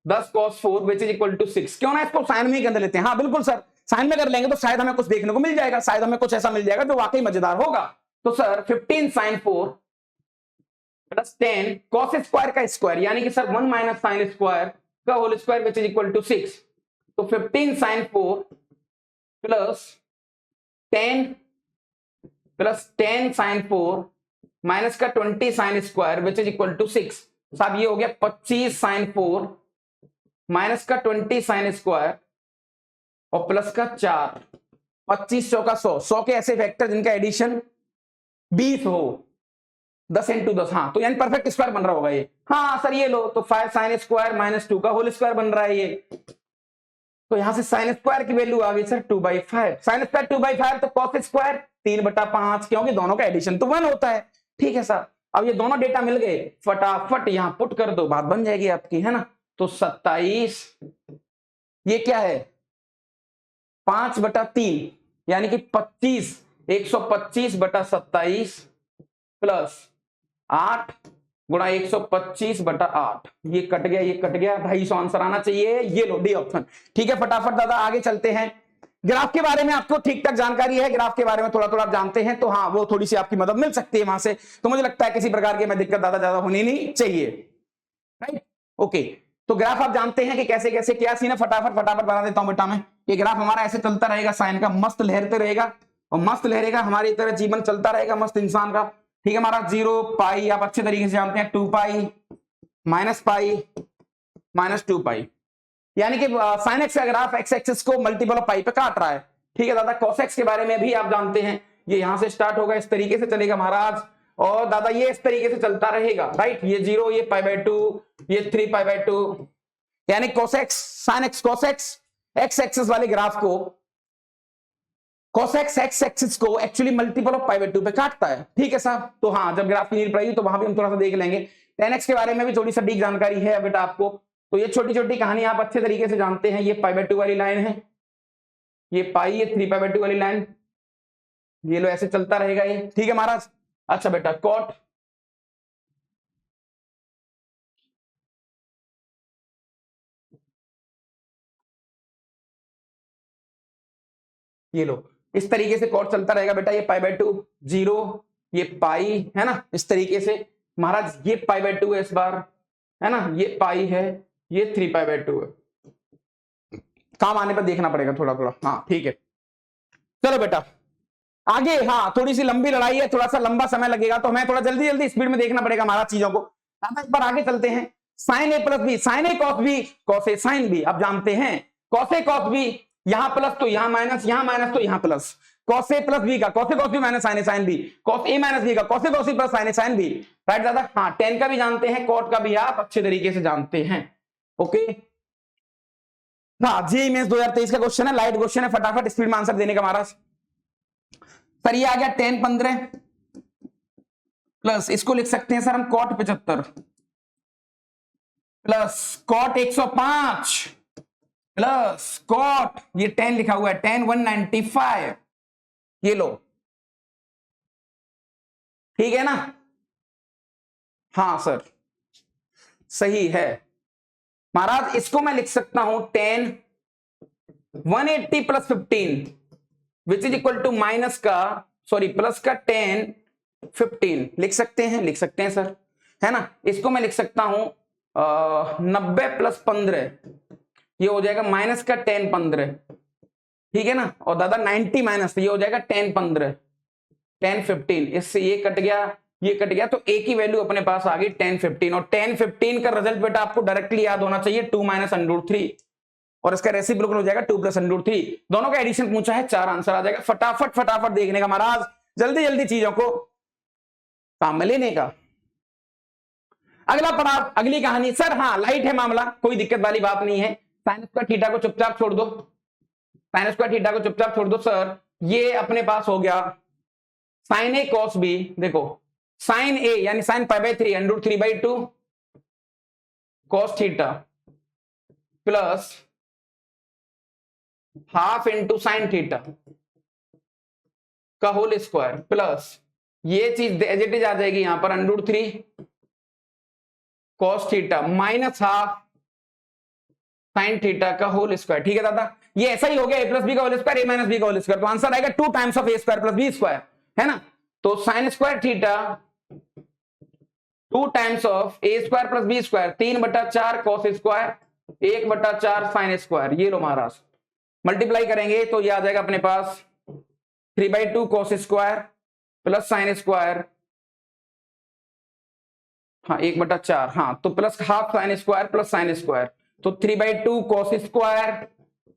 10 cos 4 which is equal to 6। क्यों ना इसको साइन में ही कर लेते हैं? हाँ बिल्कुल सर, साइन में कर लेंगे तो शायद हमें कुछ देखने को मिल जाएगा, शायद हमें कुछ ऐसा मिल जाएगा जो वाकई मजेदार होगा। तो sir 15 sine 4 plus 10 cos square का स्क्वायर, यानी कि सर 1 माइनस साइन स्क्वायर का whole square which is equal to 6। तो 15 साइन 4 प्लस 10 साइन 4 माइनस का 20 sine square which is equal to 6। साहब ये हो गया 25 साइन 4 माइनस का 20 साइन स्क्वायर और प्लस का 4, 25 चौका 100 के ऐसे फैक्टर जिनका एडिशन 20 हो, 10 इंटू 10। हाँ तो यानी परफेक्ट स्क्वायर बन रहा होगा ये। हाँ सर ये लो, तो 5 साइन स्क्वायर माइनस 2 का होल स्क्वायर बन रहा है ये। तो यहां से साइन स्क्वायर की वैल्यू आ गई सर 2/5, साइन स्क्वायर 2/5, तो कॉस स्क्वायर 3/5, क्योंकि दोनों का एडिशन तो 1 होता है। ठीक है सर, अब ये दोनों डेटा मिल गए, फटाफट यहां पुट कर दो, बात बन जाएगी आपकी, है ना। तो 27, ये क्या है 5/3, यानी कि 25, 125/27 प्लस 8 गुणा 125/8। ये कट गया, ये कट गया, 250 आंसर आना चाहिए। ये लो डी ऑप्शन। ठीक है फटाफट दादा आगे चलते हैं। ग्राफ के बारे में आपको ठीक ठाक जानकारी है, ग्राफ के बारे में थोड़ा थोड़ा आप जानते हैं, तो हाँ वो थोड़ी सी आपकी मदद मिल सकती है वहां से। तो मुझे लगता है किसी प्रकार की दिक्कत ज्यादा होनी नहीं चाहिए, राइट। ओके तो ग्राफ आप जानते हैं कि कैसे कैसे क्या सीन है, फटाफट फटाफट बना देता हूं बेटा मैं। ये ग्राफ हमारा ऐसे चलता रहेगा, साइन का मस्त लहरते रहेगा और मस्त लहरेगा, हमारी तरह जीवन चलता रहेगा मस्त इंसान का। ठीक है हमारा 0 पाई आप अच्छे तरीके से जानते हैं, 2 पाई माइनस पाई माइनस 2 पाई, यानी कि साइन एक्स का ग्राफ एक्स एक्सिस को मल्टीपल ऑफ पाई पे काट रहा है। ठीक है दादा, कॉस एक्स के बारे में भी आप जानते हैं, ये यहां से स्टार्ट होगा, इस तरीके से चलेगा महाराज, और दादा ये इस तरीके से चलता रहेगा, राइट। ये 0, ये π/2, ये 3π/2, यानी cos x sin x cos x x axis वाले ग्राफ को, cos x x एक्सिस को एक्चुअली मल्टीपल ऑफ π/2 पे काटता है। ठीक है साहब, तो हाँ जब ग्राफ की नीड पड़ेगी तो वहां भी हम थोड़ा सा देख लेंगे। 10x के बारे में भी थोड़ी सटीक जानकारी है बेटा आपको, तो ये छोटी छोटी कहानी आप अच्छे तरीके से जानते हैं। ये π/2 वाली लाइन है, ये पाई, ये 3π/2 वाली लाइन, ये लो ऐसे चलता रहेगा ये। ठीक है महाराज। अच्छा बेटा कॉट, ये लो इस तरीके से कॉट चलता रहेगा बेटा, ये π/2 0, ये पाई है ना, इस तरीके से महाराज, ये π/2 है इस बार, है ना, ये पाई है, ये 3π/2 है। काम आने पर देखना पड़ेगा थोड़ा थोड़ा। हाँ ठीक है चलो बेटा, आगे हाँ थोड़ी सी लंबी लड़ाई है, थोड़ा सा लंबा समय लगेगा, तो हमें थोड़ा जल्दी जल्दी स्पीड में देखना पड़ेगा हमारा चीजों को। एक बार आगे चलते हैं। Sign A plus B, sign A cos B cos A sine B. अब जानते हैं कॉस ए कॉस बी, यहां प्लस तो यहां माइनस तो यहां plus. Cos A plus B का cos A cos B minus sign A sine B, cos A minus B का cos A cos B plus sign A sine B. Right दादा? हाँ, ten का भी जानते हैं, कॉट का भी आप अच्छे तरीके से जानते हैं। ओके हाँ, जी मेंस 2023 का क्वेश्चन है, लाइट क्वेश्चन है, फटाफट स्पीड में आंसर देने का महाराज। सर ये आ गया tan 15 प्लस इसको लिख सकते हैं सर हम cot 75 plus cot 105 plus cot ये tan लिखा हुआ है tan 195। ये लो, ठीक है ना? हाँ सर सही है महाराज। इसको मैं लिख सकता हूं tan 180 plus 15 which is equal to minus का सॉरी प्लस का tan 15 लिख सकते हैं सर, है ना? इसको मैं लिख सकता हूं 90 प्लस 15, ये हो जाएगा माइनस का tan 15, ठीक है ना? और दादा 90 माइनस ये हो जाएगा tan 15 tan 15, इससे ये कट गया तो एक ही वैल्यू अपने पास आ गई tan 15। और tan 15 का रिजल्ट बेटा आपको डायरेक्टली याद होना चाहिए 2 माइनस √3, और इसका रेसिप्रोकल हो जाएगा 2 प्लस √3। दोनों का एडिशन पूछा है, 4 आंसर आ जाएगा। फटाफट देखने का महाराज, जल्दी जल्दी चीजों को काम में लेने का। अगला पड़ाव, अगली कहानी सर। हाँ लाइट है मामला, कोई दिक्कत वाली बात नहीं है। साइन स्क्वायर थीटा को चुपचाप छोड़ दो, साइन स्क्वायर थीटा को चुपचाप छोड़ दो सर। ये अपने पास हो गया साइन ए कॉस बी। देखो साइन ए यानी sine π/3 √3/2 cos theta plus half into sine theta का होल स्क्वायर प्लस ये चीज एज इट इज आ जाएगी यहां पर √3 cos theta minus half sine theta का होल स्क्वायर। ठीक है दादा? ये ऐसा ही हो गया a प्लस बी का whole square, a minus B का होल स्क्वायर, तो आंसर आएगा 2 times of a square plus B square, है ना? तो sine square theta 2 times of a square plus B square, 3/4 cos square 1/4 sine square. ये लो महाराज, multiply करेंगे तो ये आ जाएगा अपने पास 3/2 cos square plus sine square, हाँ 1/4, हाँ तो plus half sine square plus sine square, तो 3/2 cos square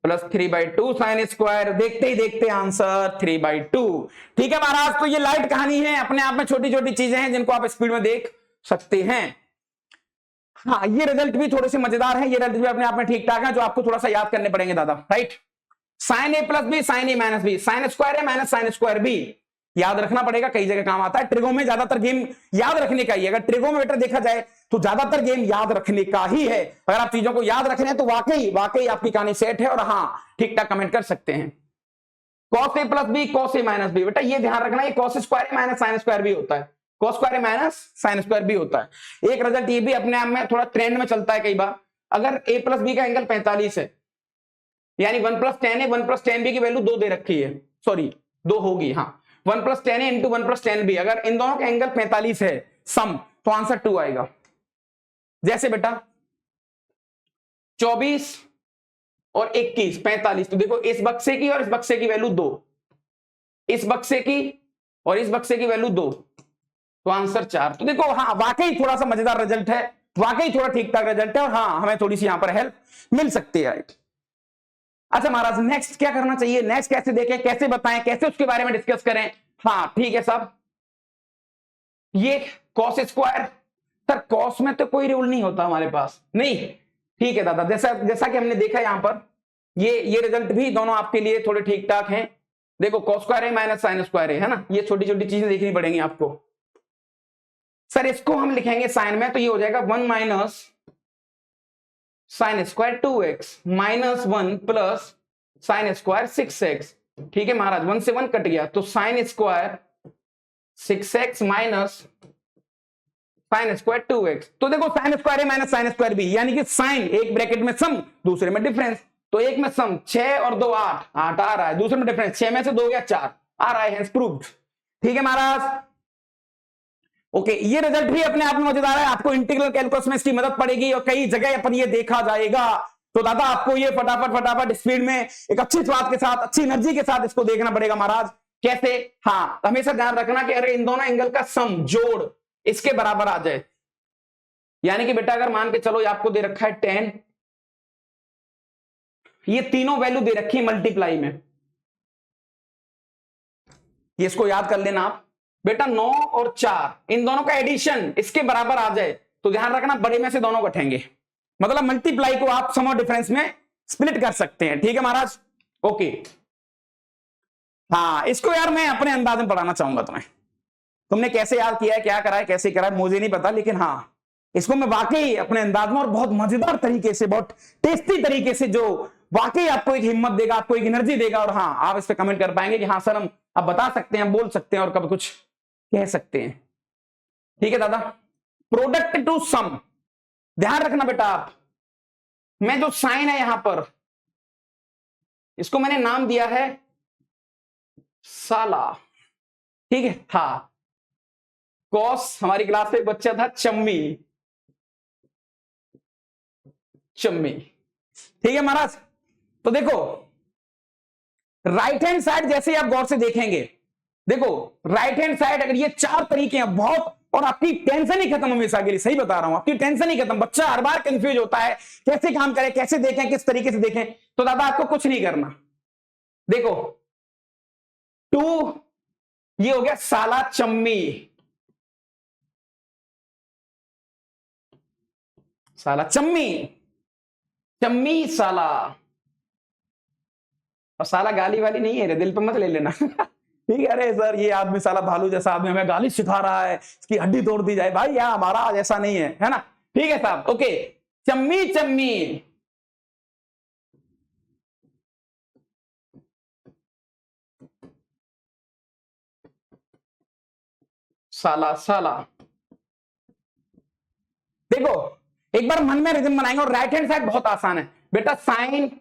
plus 3/2 sine square. देखते ही देखते आंसर 3/2। ठीक है महाराज? तो ये लाइट कहानी है, अपने आप में छोटी छोटी चीजें हैं जिनको आप स्पीड में देख सकते हैं। हाँ ये रिजल्ट भी थोड़े से मजेदार है, ये रिजल्ट भी अपने आप में ठीक ठाक है, जो आपको थोड़ा सा याद करने पड़ेंगे दादा। राइट? साइन ए प्लस बी साइन ए माइनस बी, साइन स्क्वायर ए माइनस साइन स्क्वायर बी, याद रखना पड़ेगा, कई जगह काम आता है। ट्रिगो में ज्यादातर गेम याद रखने का ही है, अगर ट्रिगो में बेटा देखा जाए तो ज्यादातर गेम याद रखने का ही है। अगर आप चीजों को याद रख रहे हैं तो वाकई आपकी कहानी सेट है, और हाँ ठीक ठाक कमेंट कर सकते हैं। Cos A plus B cos A minus B, बेटा ये ध्यान रखना, ये कॉस स्क्वायर ए माइनस साइन स्क्वायर भी होता है, कॉस स्क्वायर ए माइनस साइन स्क्वायर भी होता है। एक रिजल्ट ये भी अपने आप में थोड़ा ट्रेंड में चलता है कई बार, अगर ए प्लस बी का एंगल 45 है यानी 1 + tan a 1 + tan b की वैल्यू 2 दे रखी है, सॉरी 2 होगी, हाँ 1 + tan a × 1 + tan b, अगर इन दोनों का एंगल 45 है सम, तो आंसर 2 आएगा। जैसे बेटा 24 और 21 45, तो देखो इस बक्से की और इस बक्से की वैल्यू 2, इस बक्से की और इस बक्से की वैल्यू 2, तो आंसर 4। तो देखो हाँ वाकई थोड़ा सा मजेदार रिजल्ट है, वाकई थोड़ा ठीक ठाक रिजल्ट है, और हाँ हमें थोड़ी सी यहां पर हेल्प मिल सकती है। अच्छा महाराज नेक्स्ट क्या करना चाहिए, नेक्स्ट कैसे देखें, कैसे बताएं, कैसे उसके बारे में डिस्कस करें? हाँ ठीक है साहब, ये कॉस स्क्वायर, सर कॉस में तो कोई रूल नहीं होता हमारे पास, नहीं ठीक है दादा, जैसा कि हमने देखा यहां पर ये रिजल्ट भी दोनों आपके लिए थोड़े ठीक ठाक हैं। देखो कॉस स्क्वायर ए माइनस साइन स्क्वायर है ना, ये छोटी छोटी चीजें देखनी पड़ेंगी आपको। सर इसको हम लिखेंगे साइन में, तो ये हो जाएगा 1 minus sine square 2x minus 1 plus sine square 6x। ठीक है महाराज, 1 से 1 कट गया, तो sine square 6x minus sine square 2x। तो देखो साइन स्क्वायर है माइनस साइन स्क्वायर भी, यानी कि साइन एक ब्रैकेट में सम, दूसरे में डिफरेंस, तो एक में सम 6 और 2 8 8 आ रहा है, दूसरे में डिफरेंस 6 में से 2 गया 4 आ रहा है, प्रूव्ड। ठीक है महाराज? ओके ये रिजल्ट भी अपने आप में मजेदार है, आपको इंटीग्रल कैलकुलस में इसकी मदद पड़ेगी और कई जगह पर ये देखा जाएगा। तो दादा आपको ये फटाफट स्पीड में एक अच्छी स्वाद के साथ, अच्छी एनर्जी के साथ इसको देखना पड़ेगा महाराज, कैसे? हाँ, हमेशा ध्यान रखना कि अरे इन दोनों एंगल का सम, जोड़ इसके बराबर आ जाए। यानी कि बेटा अगर मान के चलो आपको दे रखा है 10, ये तीनों वैल्यू दे रखी है मल्टीप्लाई में, ये इसको याद कर लेना आप बेटा। 9 और 4 इन दोनों का एडिशन इसके बराबर आ जाए तो ध्यान रखना बड़े में से दोनों कटेंगे, मतलब मल्टीप्लाई को आप सम और डिफरेंस में स्प्लिट कर सकते हैं। ठीक है महाराज, ओके। हाँ, इसको यार मैं अपने अंदाज में पढ़ाना चाहूंगा तुम्हें, तुमने कैसे याद किया है, क्या करा है, कैसे करा है मुझे नहीं पता, लेकिन हाँ इसको मैं वाकई अपने अंदाज में और बहुत मजेदार तरीके से, बहुत टेस्टी तरीके से, जो वाकई आपको एक हिम्मत देगा, आपको एक एनर्जी देगा, और हाँ आप इस पे कमेंट कर पाएंगे कि हाँ सर हम अब बता सकते हैं, बोल सकते हैं और कब कुछ कह सकते हैं। ठीक है दादा, प्रोडक्ट टू सम, ध्यान रखना बेटा आप, मैं जो साइन है यहां पर इसको मैंने नाम दिया है साला। ठीक है, था कॉस, हमारी क्लास में एक बच्चा था चम्मी, चम्मी। ठीक है महाराज, तो देखो राइट हैंड साइड जैसे आप गौर से देखेंगे, देखो राइट हैंड साइड अगर ये 4 तरीके हैं बहुत, और आपकी टेंशन ही खत्म हमेशा के लिए, सही बता रहा हूं, आपकी टेंशन ही खत्म। बच्चा हर बार कंफ्यूज होता है कैसे काम करे, कैसे देखें, किस तरीके से देखें, तो दादा आपको कुछ नहीं करना। देखो 2 ये हो गया साला चम्मी, साला चम्मी, चम्मी साला। और साला गाली वाली नहीं है रे, दिल पे मत ले लेना। ठीक है, अरे सर ये आदमी साला भालू जैसा आदमी हमें गाली सिखा रहा है, इसकी हड्डी तोड़ दी जाए, भाई यार हमारा आज ऐसा नहीं है ना। ठीक है साहब, ओके। चम्मी चम्मी, साला साला। देखो एक बार मन में रिदम बनाएंगे, और राइट हैंड साइड बहुत आसान है बेटा, साइन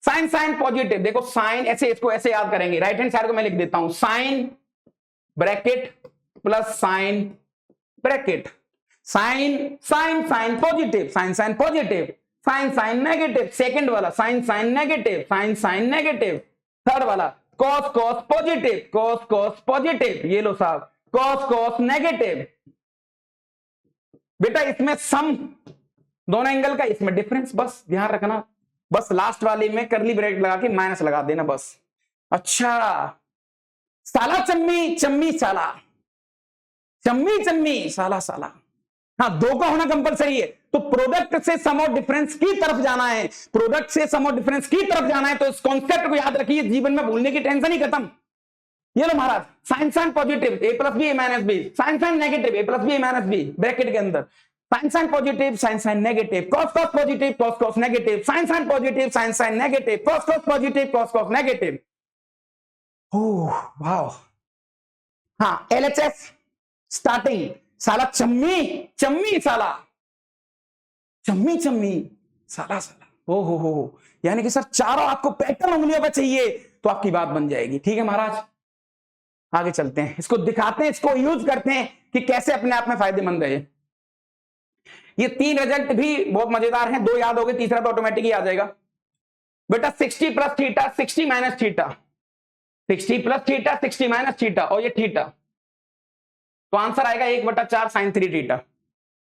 साइन साइन पॉजिटिव। देखो साइन ऐसे, इसको ऐसे याद करेंगे, राइट हैंड साइड को मैं लिख देता हूं sine bracket plus sine bracket, sine sine sine positive, sine sine positive, sine sine negative, second वाला sine sine negative, sine sine negative, third वाला cos cos positive, cos cos positive, ये लो साहब कॉस कॉस नेगेटिव। बेटा इसमें सम दोनों angle का, इसमें डिफरेंस, बस ध्यान रखना, बस लास्ट वाले में करली ब्रैकेट लगा के माइनस लगा देना बस। अच्छा, साला चम्मी चम्मी साला, चम्मी चम्मी साला साला। हाँ, 2 का होना कंपलसरी है, तो प्रोडक्ट से सम और डिफरेंस की तरफ जाना है, प्रोडक्ट से सम और डिफरेंस की तरफ जाना है, तो इस कॉन्सेप्ट को याद रखिए, जीवन में भूलने की टेंशन ही खत्म। ये लो महाराज, sine sine positive A plus B A minus B, sine sine negative A plus B A minus B, bracket के अंदर sine sine positive sine sine negative, cos cos positive cos cos negative, sine sine positive sine sine negative, cos cos positive cos cos negative. Oh wow. हाँ, LHS starting, साला चम्मी चम्मी साला, चम्मी चम्मी साला साला। ओ हो, यानी कि सर चारों आपको पैटर्न उंगलियों पे चाहिए तो आपकी बात बन जाएगी। ठीक है महाराज, आगे चलते हैं, इसको दिखाते हैं, इसको यूज करते हैं कि कैसे अपने आप में फायदेमंद है। ये 3 रिजल्ट भी बहुत मजेदार हैं, 2 याद हो गए, तीसरा तो ऑटोमेटिक ही आ जाएगा बेटा। 60 plus theta 60 minus theta, 60 plus theta 60 minus theta, और ये थीटा, तो आंसर आएगा 1/4 sine 3 theta,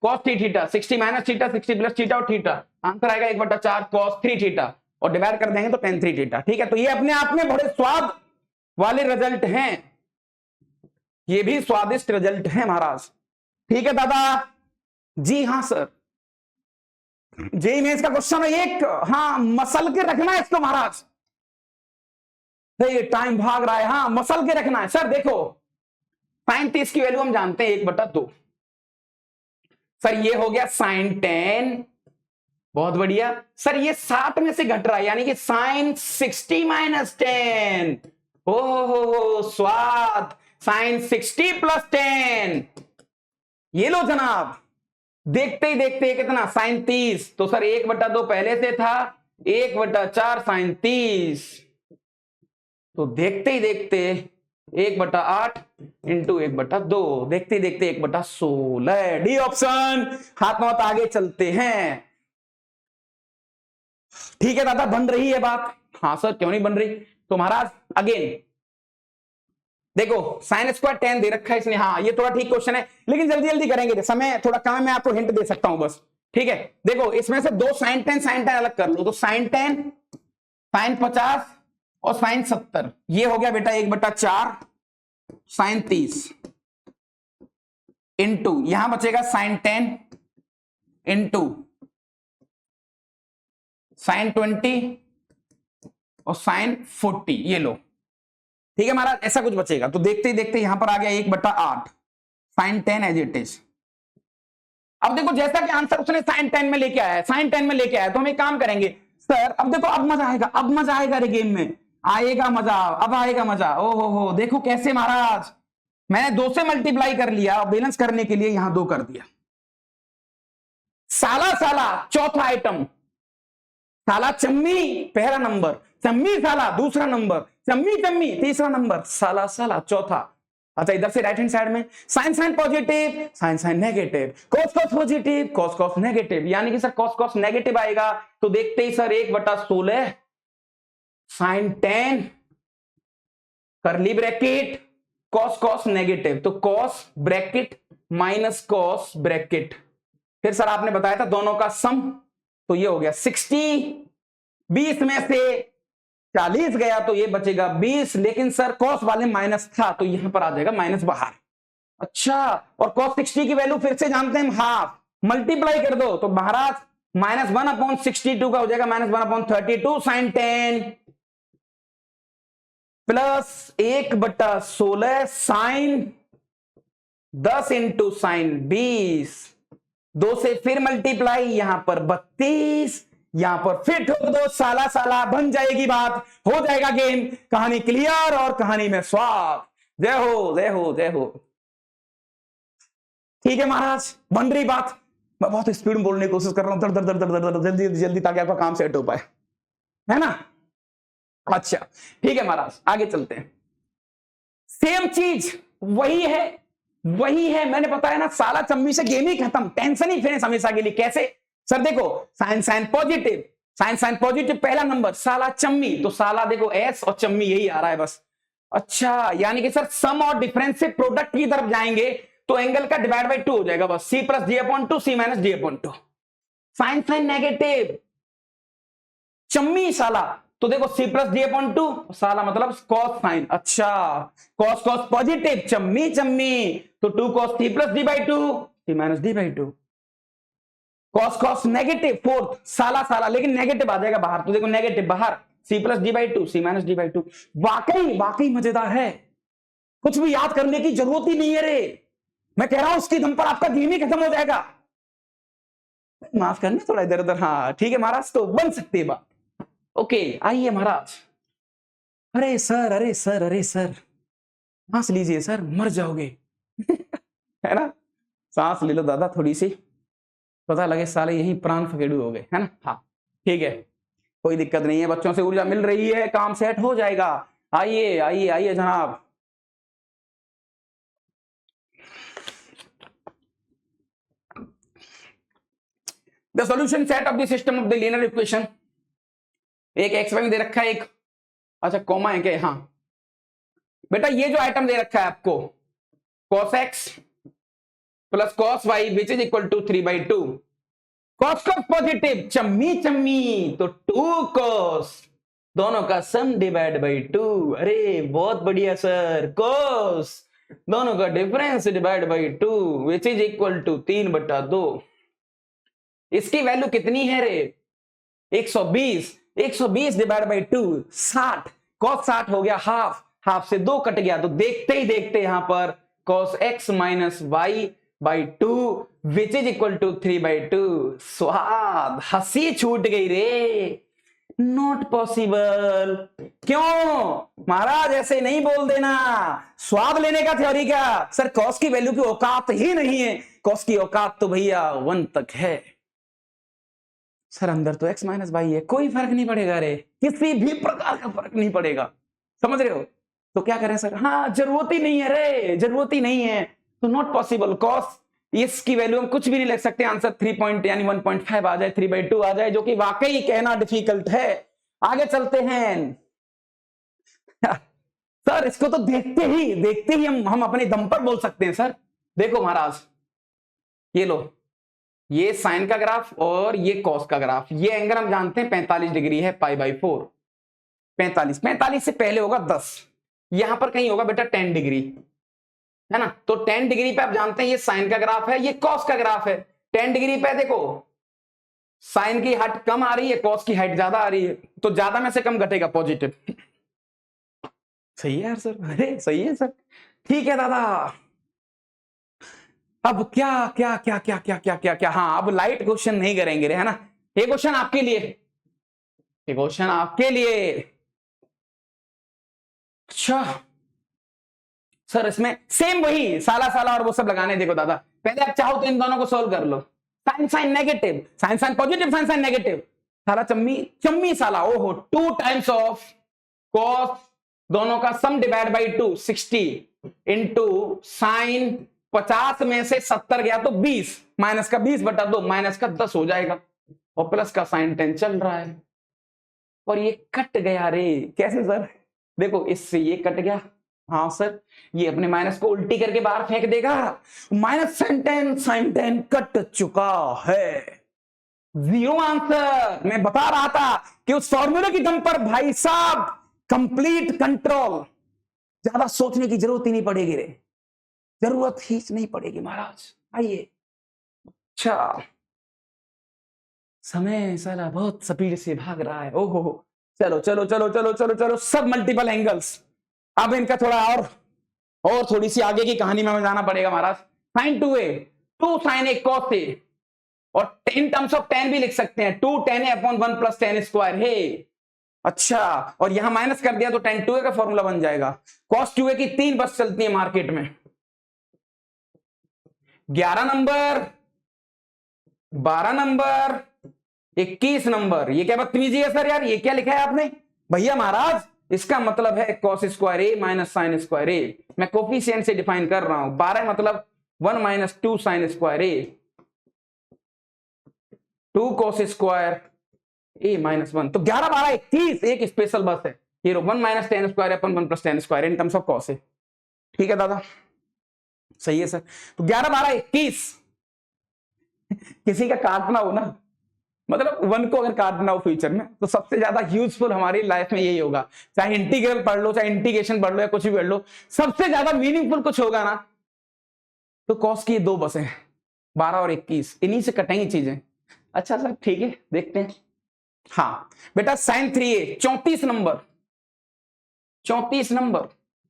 cos 3 theta, 60 minus theta 60 plus theta और थीटा, आंसर आएगा 1/4 कॉस 3 थीटा, और डिवाइड कर देंगे तो tan 3 थीटा। ठीक है, तो ये अपने आप में बड़े स्वाद वाले रिजल्ट हैं, ये भी स्वादिष्ट रिजल्ट है महाराज। ठीक है दादा, जी हाँ सर, जेई मेंस का क्वेश्चन है एक, हाँ मसल के रखना है इसको महाराज, टाइम भाग रहा है, हाँ मसल के रखना है सर। देखो साइन 30 की वैल्यू हम जानते हैं 1/2 सर, ये हो गया साइन 10, बहुत बढ़िया सर, ये 60 में से घट रहा है, यानी कि साइन 60 माइनस 10, हो स्वाद, साइन 60 प्लस 10, ये लो जनाब, देखते ही देखते कितना साइन 30, तो सर 1/2 पहले से था, 1/4 साइन 30, तो देखते ही देखते 1/8 इंटू 1/2, देखते ही देखते 1/16, डी ऑप्शन। हाथ मत आगे चलते हैं, ठीक है दादा, बन रही है बात? हाँ सर, क्यों नहीं बन रही? तो महाराज अगेन देखो, साइन स्क्वायर टेन दे रखा है इसने। हाँ ये थोड़ा ठीक क्वेश्चन है, लेकिन जल्दी जल्दी करेंगे, समय थोड़ा कम है, मैं आपको हिंट दे सकता हूं बस। ठीक है, देखो इसमें से दो साइन टेन अलग कर लो, तो साइन 10, साइन 50 और साइन 70, ये हो गया बेटा 1/4 साइन 30 इंटू यहां बचेगा साइन 10 इंटू साइन 20 और साइन 40, ये लो। ठीक है महाराज, ऐसा कुछ बचेगा। तो देखते ही देखते यहां पर आ गया 1/8 साइन 10 एज इट इज। अब देखो जैसा कि आंसर उसने साइन 10 में लेके आया है, साइन 10 में लेके आया, तो हम एक काम करेंगे सर, अब देखो अब मजा आएगा, अब मजा आएगा रे गेम में, आएगा मजा, अब आएगा मजा। ओ हो, देखो कैसे महाराज, मैंने 2 से मल्टीप्लाई कर लिया और बैलेंस करने के लिए यहां 2 कर दिया। साला साला चौथा आइटम, साला चम्मी पहला नंबर, चम्मी साला दूसरा नंबर, चम्मी चम्मी तीसरा नंबर, साला साला चौथा। अच्छा इधर से राइट हैंड साइड में sine sine positive, sine sine negative, cos cos positive, cos cos negative, यानी कि सर कॉस कॉस नेगेटिव आएगा, तो देखते ही सर 1/16 साइन 10 करली ब्रैकेट कॉस कॉस नेगेटिव, तो cos bracket minus cos bracket, फिर सर आपने बताया था दोनों का सम, तो ये हो गया 60, 20 में से 40 गया तो ये बचेगा 20, लेकिन सर कॉस वाले माइनस था तो यहां पर आ जाएगा माइनस बाहर। अच्छा, और कॉस 60 की वैल्यू फिर से जानते हैं हाफ, मल्टीप्लाई कर दो तो महाराज -1/62 का हो जाएगा -1/32 sine 10 plus 1/16 sine 10 into sine 20, 2 से फिर मल्टीप्लाई, यहां पर 32, यहां पर फिर ठोक दो, साला साला बन जाएगी बात, हो जाएगा गेम, कहानी क्लियर और कहानी में स्वाद। जय हो जय हो जय हो। ठीक है महाराज, बन रही बात। मैं बहुत स्पीड में बोलने की कोशिश कर रहा हूं, दर दर दर दर दर जल्दी जल्दी, ताकि आपका काम सेट हो पाए, है ना? अच्छा ठीक है महाराज, आगे चलते हैं। सेम चीज वही है, मैंने बताया ना, साला चम्मी से गेम ही खत्म, टेंशन ही फिनिश हमेशा के लिए। कैसे सर? देखो साइन साइन पॉजिटिव पहला नंबर, साला चम्मी, तो साला देखो एस और चम्मी यही आ रहा है बस। अच्छा, यानी कि सर सम और डिफरेंस से प्रोडक्ट की तरफ जाएंगे तो एंगल का डिवाइड बाई 2 हो जाएगा बस, C plus d/2 C minus d/2। Sine sine negative चम्मी साला, तो देखो सी प्लस d/2 साला मतलब कॉस साइन। अच्छा, कॉस कॉस पॉजिटिव चम्मी चम्मी, तो 2 cos t plus d/2 C minus d/2। Cos cos negative fourth साला साला, लेकिन नेगेटिव आ जाएगा बाहर, तो देखो नेगेटिव बाहर, सी plus d/2 C minus d/2। वाकई मजेदार है, कुछ भी याद करने की जरूरत ही नहीं है रे, मैं कह रहा हूं उसकी दम पर आपका गेम ही खत्म हो जाएगा। माफ करना थोड़ा इधर उधर। हाँ ठीक है महाराज, तो बन सकती है बात। ओके आइए महाराज। अरे सर सांस लीजिए सर, मर जाओगे है ना? सांस ले लो दादा थोड़ी सी, पता लगे साले यही प्राण फकेड़ू हो गए, है ना? हाँ ठीक है, कोई दिक्कत नहीं है, बच्चों से ऊर्जा मिल रही है, काम सेट हो जाएगा। आइए आइए आइए जनाब। The solution set of the system of the linear equation, एक एक्स दे रखा है, एक अच्छा कॉमा है क्या? हाँ बेटा, ये जो आइटम दे रखा है आपको cos x plus cos y which is equal to 3/2, cos cos positive चम्मी चम्मी, तो 2 cos, दोनों का सम डिवाइड बाई 2। अरे बहुत बढ़िया सर, cos दोनों का difference divide by 2 which is equal to 3/2। इसकी वैल्यू कितनी है रे? 120 डिवाइड बाई 2 60, cos 60 हो गया हाफ, हाफ से 2 कट गया, तो देखते ही देखते यहां पर cos x minus y by 2 which is equal to 3/2। स्वाद, हंसी छूट गई रे, नॉट पॉसिबल। क्यों महाराज, ऐसे नहीं बोल देना, स्वाद लेने का थ्योरी क्या सर? cos की वैल्यू की औकात ही नहीं है, cos की औकात तो भैया 1 तक है सर, अंदर तो x माइनस वाई है, कोई फर्क नहीं पड़ेगा रे, किसी भी प्रकार का फर्क नहीं पड़ेगा, समझ रहे हो? तो क्या करें सर? हाँ जरूरत ही नहीं है रे, जरूरत ही नहीं है, तो नॉट पॉसिबल। cos इसकी वैल्यू हम कुछ भी नहीं लिख सकते, आंसर 3 पॉइंट यानी 1.5 आ जाए, 3/2 आ जाए, जो कि वाकई कहना डिफिकल्ट है। आगे चलते हैं। सर इसको तो देखते ही हम अपने दम पर बोल सकते हैं सर। देखो महाराज, ये लो, ये साइन का ग्राफ और ये कॉस का ग्राफ, ये एंगल हम जानते हैं 45 डिग्री है, π/4। 45 से पहले होगा 10, यहां पर कहीं होगा बेटा 10 डिग्री, है ना। तो 10 डिग्री पे आप जानते हैं ये साइन का ग्राफ है, ये कॉस का ग्राफ है। 10 डिग्री पे देखो साइन की हाइट कम आ रही है, कॉस की हाइट ज्यादा आ रही है, तो ज्यादा में से कम घटेगा पॉजिटिव। सही है यार सर, अरे सही है सर, ठीक है दादा। अब क्या क्या क्या क्या क्या क्या क्या क्या हाँ, अब लाइट क्वेश्चन नहीं करेंगे रे, है ना। ये क्वेश्चन आपके लिए, ये क्वेश्चन आपके लिए। अच्छा सर, इसमें सेम वही साला साला और वो सब लगाने। देखो दादा, पहले आप चाहो तो इन दोनों को सोल्व कर लो। Sine sine negative, sine sine positive, sine sine negative, साला चम्मी चम्मी साला, ओहो 2 टाइम्स ऑफ कॉस, दोनों का सम डिवाइड बाई 2, 60 इंटू साइन 50 में से 70 गया तो 20, माइनस का 20/2 माइनस का 10 हो जाएगा, और प्लस का साइन 10 चल रहा है, और ये कट गया रे। कैसे सर? देखो इससे ये कट गया, हाँ सर, ये अपने माइनस को उल्टी करके बाहर फेंक देगा, माइनस साइन 10 कट चुका है, 0 आंसर। मैं बता रहा था कि उस फॉर्मूले की दम पर भाई साहब कंप्लीट कंट्रोल, ज्यादा सोचने की जरूरत ही नहीं पड़ेगी रे, जरूरत ही नहीं पड़ेगी महाराज। आइए, अच्छा समय साला बहुत स्पीड से भाग रहा है, ओहो चलो चलो चलो चलो चलो चलो, सब मल्टीपल एंगल्स। अब इनका थोड़ा और थोड़ी सी आगे की कहानी में जाना पड़ेगा महाराज। Sine 2a 2 sine a cos a, और इन टर्म्स ऑफ 10 भी लिख सकते हैं, 2 tan a upon 1 plus tan square है। अच्छा, और यहां माइनस कर दिया तो tan 2a का फॉर्मूला बन जाएगा। cos 2a की 3 बस चलती है मार्केट में, 11 नंबर, 12 नंबर, 21 नंबर। ये क्या बदतमीजी है सर यार, ये क्या लिखा है आपने भैया महाराज? इसका मतलब है cos square a minus sine square a, मैं कोफिशिएंट से डिफाइन कर रहा हूं। 12 मतलब 1 minus 2 sign square a, 2 cos square a minus 1, तो 11 12 21 एक स्पेशल बस है ये, 1 minus tan square upon 1 plus tan square in terms of cos है। ठीक है दादा, सही है सर। तो 11 12 21, किसी का काटना हो ना, मतलब 1 को अगर काटना हो फ्यूचर में, तो सबसे ज्यादा यूजफुल हमारी लाइफ में यही होगा। चाहे इंटीग्रल पढ़ लो, चाहे इंटीग्रेशन पढ़ लो, या कुछ भी पढ़ लो, सबसे ज्यादा मीनिंगफुल कुछ होगा ना तो कॉस की 2 बसें, 12 और 21, इन्हीं से कटेंगी चीजें। अच्छा सर ठीक है, देखते हैं। हाँ बेटा, साइन 3a 34 नंबर, 34 नंबर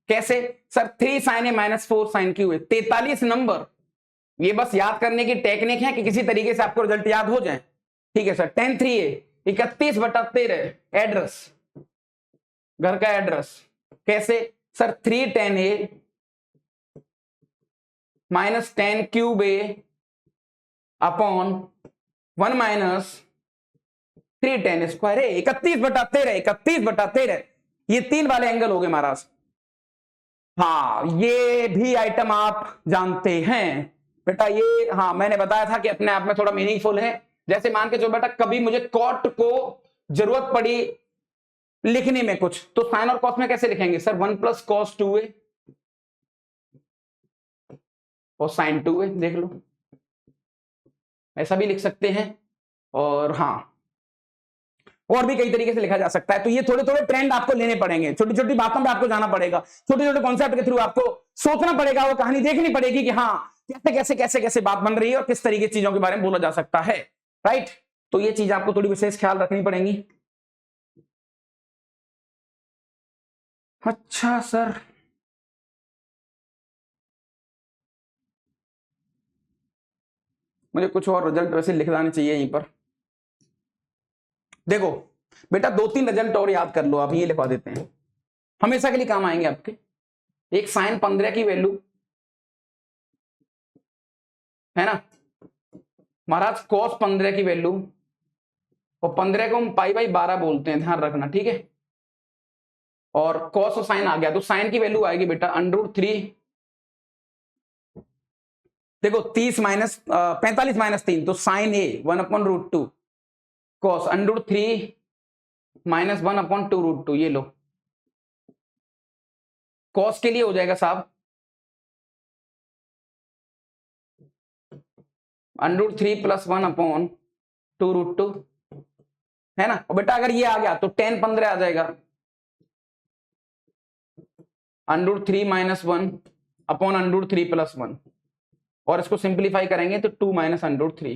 कैसे sir? 3 sine a minus 4 sine Q है, 43 नंबर। ये बस याद करने की टेक्निक है कि किसी तरीके से आपको रिजल्ट याद हो जाए। ठीक है सर, tan 3a 31/13 एड्रेस, घर का एड्रेस कैसे sir? 3 tan a minus tan cube a upon 1 minus 3 tan square a, 31/13, 31/13, ये 3 वाले एंगल हो गए महाराज। हाँ, ये भी आइटम आप जानते हैं बेटा, ये हाँ मैंने बताया था कि अपने आप में थोड़ा मीनिंगफुल है। जैसे मान के जो बेटा, कभी मुझे कॉट को जरूरत पड़ी लिखने में कुछ, तो साइन और कॉस में कैसे लिखेंगे सर? 1 प्लस कॉस 2a और साइन 2a, देख लो ऐसा भी लिख सकते हैं। और हाँ, और भी कई तरीके से लिखा जा सकता है। तो ये थोड़े थोड़े ट्रेंड आपको लेने पड़ेंगे, छोटी छोटी बातों पे आपको जाना पड़ेगा, छोटे छोटे कॉन्सेप्ट के थ्रू आपको सोचना पड़ेगा, वो कहानी देखनी पड़ेगी कि हाँ कैसे कैसे कैसे कैसे बात बन रही है और किस तरीके चीजों के बारे में बोला जा सकता है। राइट, तो ये चीज आपको थोड़ी विशेष ख्याल रखनी पड़ेगी। अच्छा सर, मुझे कुछ और रिजल्ट वैसे लिख लाने चाहिए यहीं पर। देखो बेटा, 2-3 रिजल्ट और याद कर लो आप, ये लिखवा देते हैं, हमेशा के लिए काम आएंगे आपके। एक साइन 15 की वैल्यू है ना महाराज, कॉस 15 की वैल्यू, और 15 को हम π/12 बोलते हैं, ध्यान रखना ठीक है। और कॉस और साइन आ गया, तो साइन की वैल्यू आएगी बेटा √3 देखो 45 - 3 तो साइन ए 1/√2 कॉस √3 - 1/2√2, ये लो कॉस के लिए हो जाएगा साहब √3 + 1/2√2 है ना। और बेटा अगर ये आ गया तो tan 15 आ जाएगा √3 - 1/√3 + 1, और इसको सिंप्लीफाई करेंगे तो 2 - √3।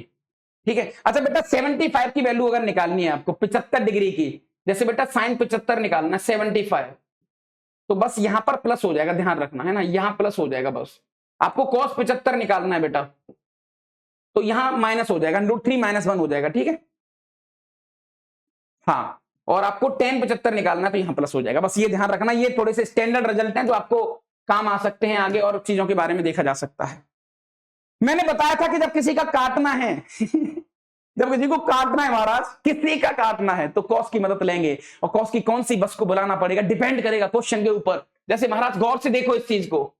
ठीक है। अच्छा बेटा 75 की वैल्यू अगर निकालनी है आपको 75 डिग्री की, जैसे बेटा साइन 75 निकालना है 75, तो बस यहां पर प्लस हो जाएगा, ध्यान रखना है ना, यहां प्लस हो जाएगा। बस आपको cos 75 निकालना है बेटा, तो यहां माइनस हो जाएगा √3 - 1 हो जाएगा। ठीक है, हाँ, और आपको tan 75 निकालना है तो यहां प्लस हो जाएगा। बस ये ध्यान रखना, ये थोड़े से स्टैंडर्ड रिजल्ट हैं जो आपको काम आ सकते हैं आगे, और चीजों के बारे में देखा जा सकता है। मैंने बताया था कि जब किसी का काटना है जब किसी को काटना है महाराज, किसी का काटना है तो कॉस की मदद लेंगे, और कॉस की कौन सी बस को बुलाना पड़ेगा डिपेंड करेगा क्वेश्चन के ऊपर। जैसे महाराज गौर से देखो इस चीज को,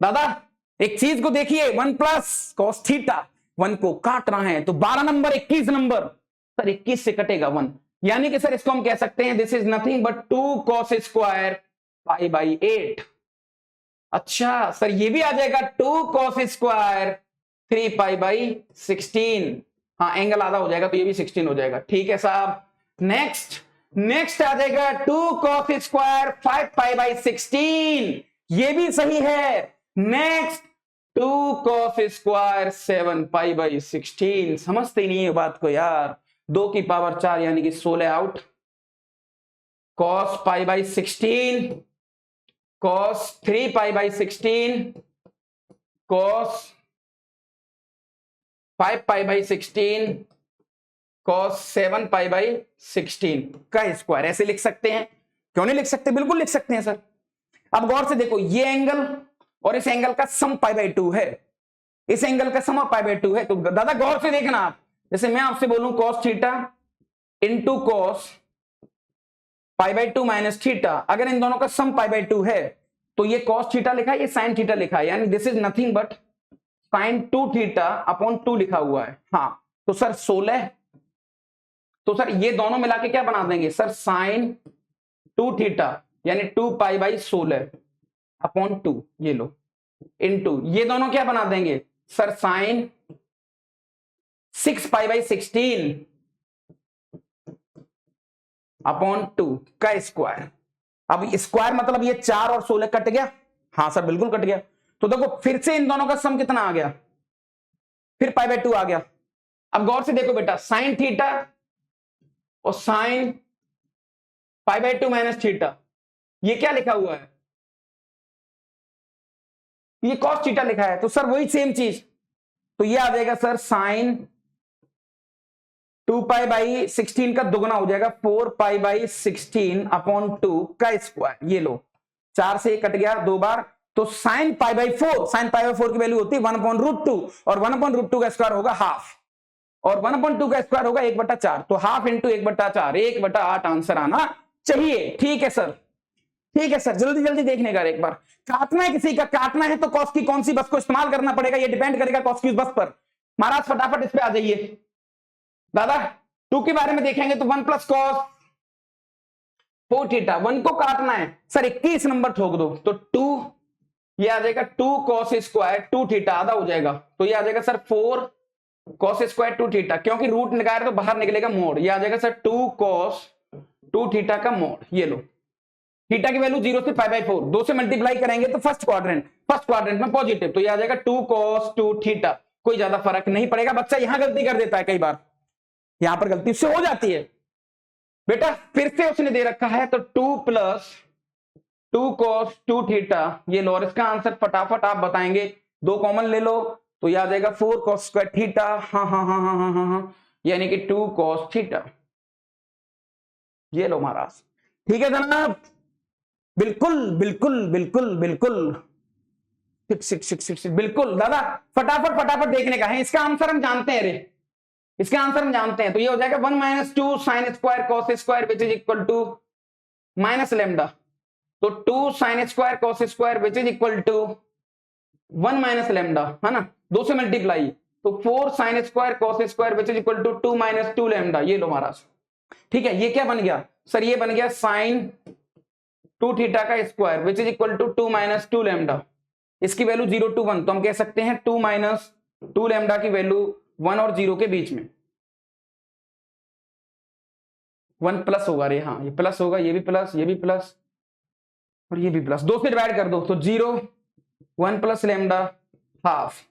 दादा एक चीज को देखिए, 1 + cos θ, 1 को काटना है तो 12 नंबर 21 नंबर, सर 21 से कटेगा 1, यानी कि सर इसको हम कह सकते हैं this is nothing but 2 cos square π/8। अच्छा सर ये भी आ जाएगा 2 cos स्क्वायर 3 π/16, हाँ एंगल आधा हो जाएगा तो ये भी 16 हो जाएगा। ठीक है साहब, नेक्स्ट आ जाएगा 2 cos स्क्वायर 5 π/16, ये भी सही है। नेक्स्ट 2 cos स्क्वायर 7 π/16, समझते नहीं है बात को यार, 2 की पावर 4 यानी कि 16 out, cos π/16, cos 3 π/16, cos 5 π/16, cos 7 π/16 का स्क्वायर, ऐसे लिख सकते हैं, क्यों नहीं लिख सकते, बिल्कुल लिख सकते हैं सर। अब गौर से देखो, ये एंगल और इस एंगल का सम π/2 है, इस एंगल का सम π/2 है, तो दादा गौर से देखना आप, जैसे मैं आपसे बोलूं cos theta into cos π/2 minus theta, अगर इन दोनों का सम π/2 है तो ये cos थीटा लिखा है, ये sin थीटा लिखा है, यानी this is nothing but sin 2 theta upon 2 लिखा हुआ है। हाँ तो सर 16, तो सर ये दोनों मिला के क्या बना देंगे सर, sin 2 थीटा यानी 2 π/16 अपॉन 2, ये लो, इनटू ये दोनों क्या बना देंगे सर, sin 6 π/16 अपॉन 2 का स्क्वायर। अब स्क्वायर मतलब ये 4 और 16 कट गया, हाँ सर बिल्कुल कट गया, तो देखो फिर से इन दोनों का सम कितना आ गया, फिर π/2 आ गया। अब गौर से देखो बेटा, sin थीटा और sin π/2 माइनस थीटा, ये क्या लिखा हुआ है, ये cos थीटा लिखा है, तो सर वही सेम चीज, तो ये आ जाएगा सर sin 2 π/16 का दुगना हो जाएगा 4 π/16 अपॉन 2 का स्क्वायर, ये लो 4 से कट गया 2 बार, तो sin π/4, sin π/4 की वैल्यू होती है 1/√2, और 1/√2 का स्क्वायर होगा हाफ, और 1/2 का स्क्वायर होगा 1/4, तो हाफ इंटू 1/4, 1/8 आंसर आना चाहिए। ठीक है सर, ठीक है सर, जल्दी जल्दी देखने का, एक बार काटना है, किसी का काटना है तो कॉस की कौन सी बस को इस्तेमाल करना पड़ेगा, ये डिपेंड करेगा कॉस की उस बस पर। महाराज फटाफट इस पे आ जाइए दादा, 2 के बारे में देखेंगे तो 1 + cos 4 थीटा, 1 को काटना है सर 21 नंबर ठोक दो, तो 2 ये आ जाएगा 2 cos स्क्वायर 2 थीटा आधा हो जाएगा, तो ये आ जाएगा सर 4 cos स्क्वायर 2 थीटा, क्योंकि रूट निकाल रहे तो बाहर निकलेगा मोड, ये आ जाएगा सर 2 cos 2 थीटा का मोड, ये लो, थीटा की वैल्यू 0 से π/4, 2 से मल्टीप्लाई करेंगे तो फर्स्ट क्वाड्रेंट में पॉजिटिव, तो ये आ जाएगा 2 cos 2 थीटा, कोई ज्यादा फर्क नहीं पड़ेगा। बच्चा यहां गलती कर देता है, कई बार यहां पर गलती उससे हो जाती है बेटा, फिर से उसने दे रखा है तो 2 + 2 cos 2 थीटा, ये लो, और इसका आंसर फटाफट आप बताएंगे, 2 कॉमन ले लो तो ये आ जाएगा 4 cos स्क्वायर थीटा, हाँ हाँ हाँ हाँ हाँ हाँ हाँ, यानी कि 2 cos थीटा, ये लो महाराज। ठीक है जनाब, बिल्कुल बिल्कुल बिल्कुल बिल्कुल बिल्कुल दादा, फटाफट देखने का है, इसका आंसर हम जानते हैं, रे इसका आंसर हम जानते हैं, तो ये हो जाएगा 1 - 2 sin square cos square which is equal to minus lambda, तो 2 sin square cos square which is equal to 1 minus lambda, है ना, 2 से मल्टीप्लाई, तो 4 sine square cos square which is equal to 2 minus 2 lambda, ये लो महाराज। ठीक है, ये क्या बन गया सर, ये बन गया साइन 2 थीटा का square which is equal to 2 minus 2 lambda. इसकी वैल्यू 0 to 1, तो हम कह सकते हैं 2 माइनस 2 लेमडा की वैल्यू 1 और 0 के बीच में 1 प्लस होगा रे, हाँ ये प्लस होगा, ये भी प्लस, ये भी प्लस और ये भी प्लस, 2 से डिवाइड कर दो तो 0 1 प्लस लेमडा हाफ,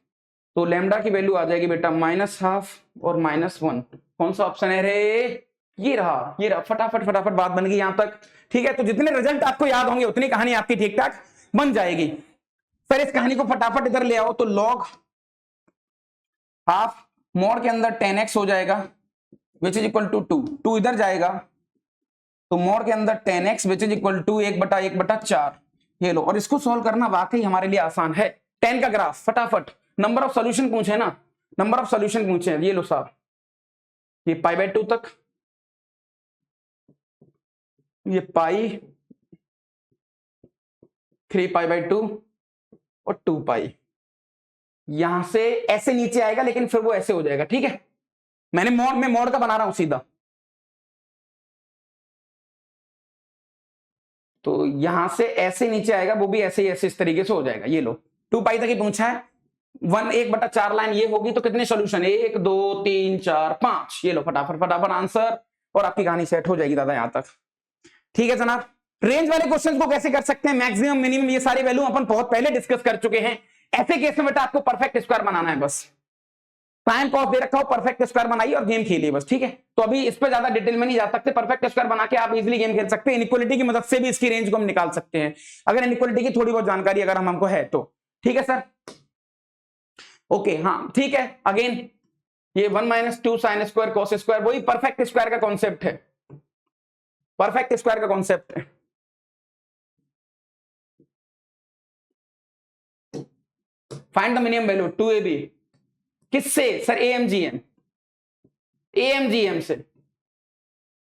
तो लेमडा की वैल्यू आ जाएगी बेटा माइनस हाफ और माइनस 1। कौन सा ऑप्शन है रे, ये रहा, ये रहा। फटाफट फटाफट बात बन गई यहां तक। ठीक है, तो जितने रिजल्ट आपको याद होंगे उतनी कहानी आपकी ठीक ठाक बन जाएगी। सर इस कहानी को फटाफट इधर ले आओ, तो लॉग हाफ मोड के अंदर 10x हो जाएगा विच इज इक्वल टू 2, 2 इधर जाएगा तो मोड के अंदर 10x which is equal to 1/1/4। ये लो, और इसको सॉल्व करना वाकई हमारे लिए आसान है। 10 का ग्राफ फटाफट, नंबर ऑफ सॉल्यूशन पूछे ना, नंबर ऑफ सॉल्यूशन पूछे, ये लो साहब, ये π/2 तक, ये पाई 3π/2 और 2π, यहां से ऐसे नीचे आएगा लेकिन फिर वो ऐसे हो जाएगा। ठीक है, मैंने मोड में मोड का बना रहा हूं सीधा, तो यहां से ऐसे नीचे आएगा, वो भी ऐसे ही ऐसे इस तरीके से हो जाएगा। ये लो 2π तक ही पूछा है, 1/4 लाइन ये होगी, तो कितने सॉल्यूशन, 1 2 3 4 5। ये लो फटाफट फटाफट आंसर, और आपकी कहानी सेट हो जाएगी दादा यहां तक। ठीक है जनाब, रेंज वाले क्वेश्चंस को कैसे कर सकते हैं, मैक्सिमम मिनिमम, ये सारी वैल्यू अपन बहुत पहले डिस्कस कर चुके हैं। ऐसे केस में बेटा आपको परफेक्ट स्क्वायर बनाना है, बस साइन कॉस दे रखा हो, परफेक्ट स्क्वायर बनाइए और गेम खेलिए बस। ठीक है, तो अभी इस पे ज्यादा डिटेल में नहीं जा सकते, परफेक्ट स्क्वायर बना के आप इजीली गेम खेल सकते हैं। इनइक्वालिटी की मदद से भी इसकी रेंज को हम निकाल सकते हैं, अगर इनइक्वालिटी की थोड़ी बहुत जानकारी अगर हमको है तो। ठीक है सर, ओके, हाँ ठीक है। अगेन ये 1 minus 2 sign square cos square, वही परफेक्ट स्क्वायर का कॉन्सेप्ट है, परफेक्ट स्क्वायर का कॉन्सेप्ट है। Find the minimum value 2ab, किससे सर, AMGM, AMGM से,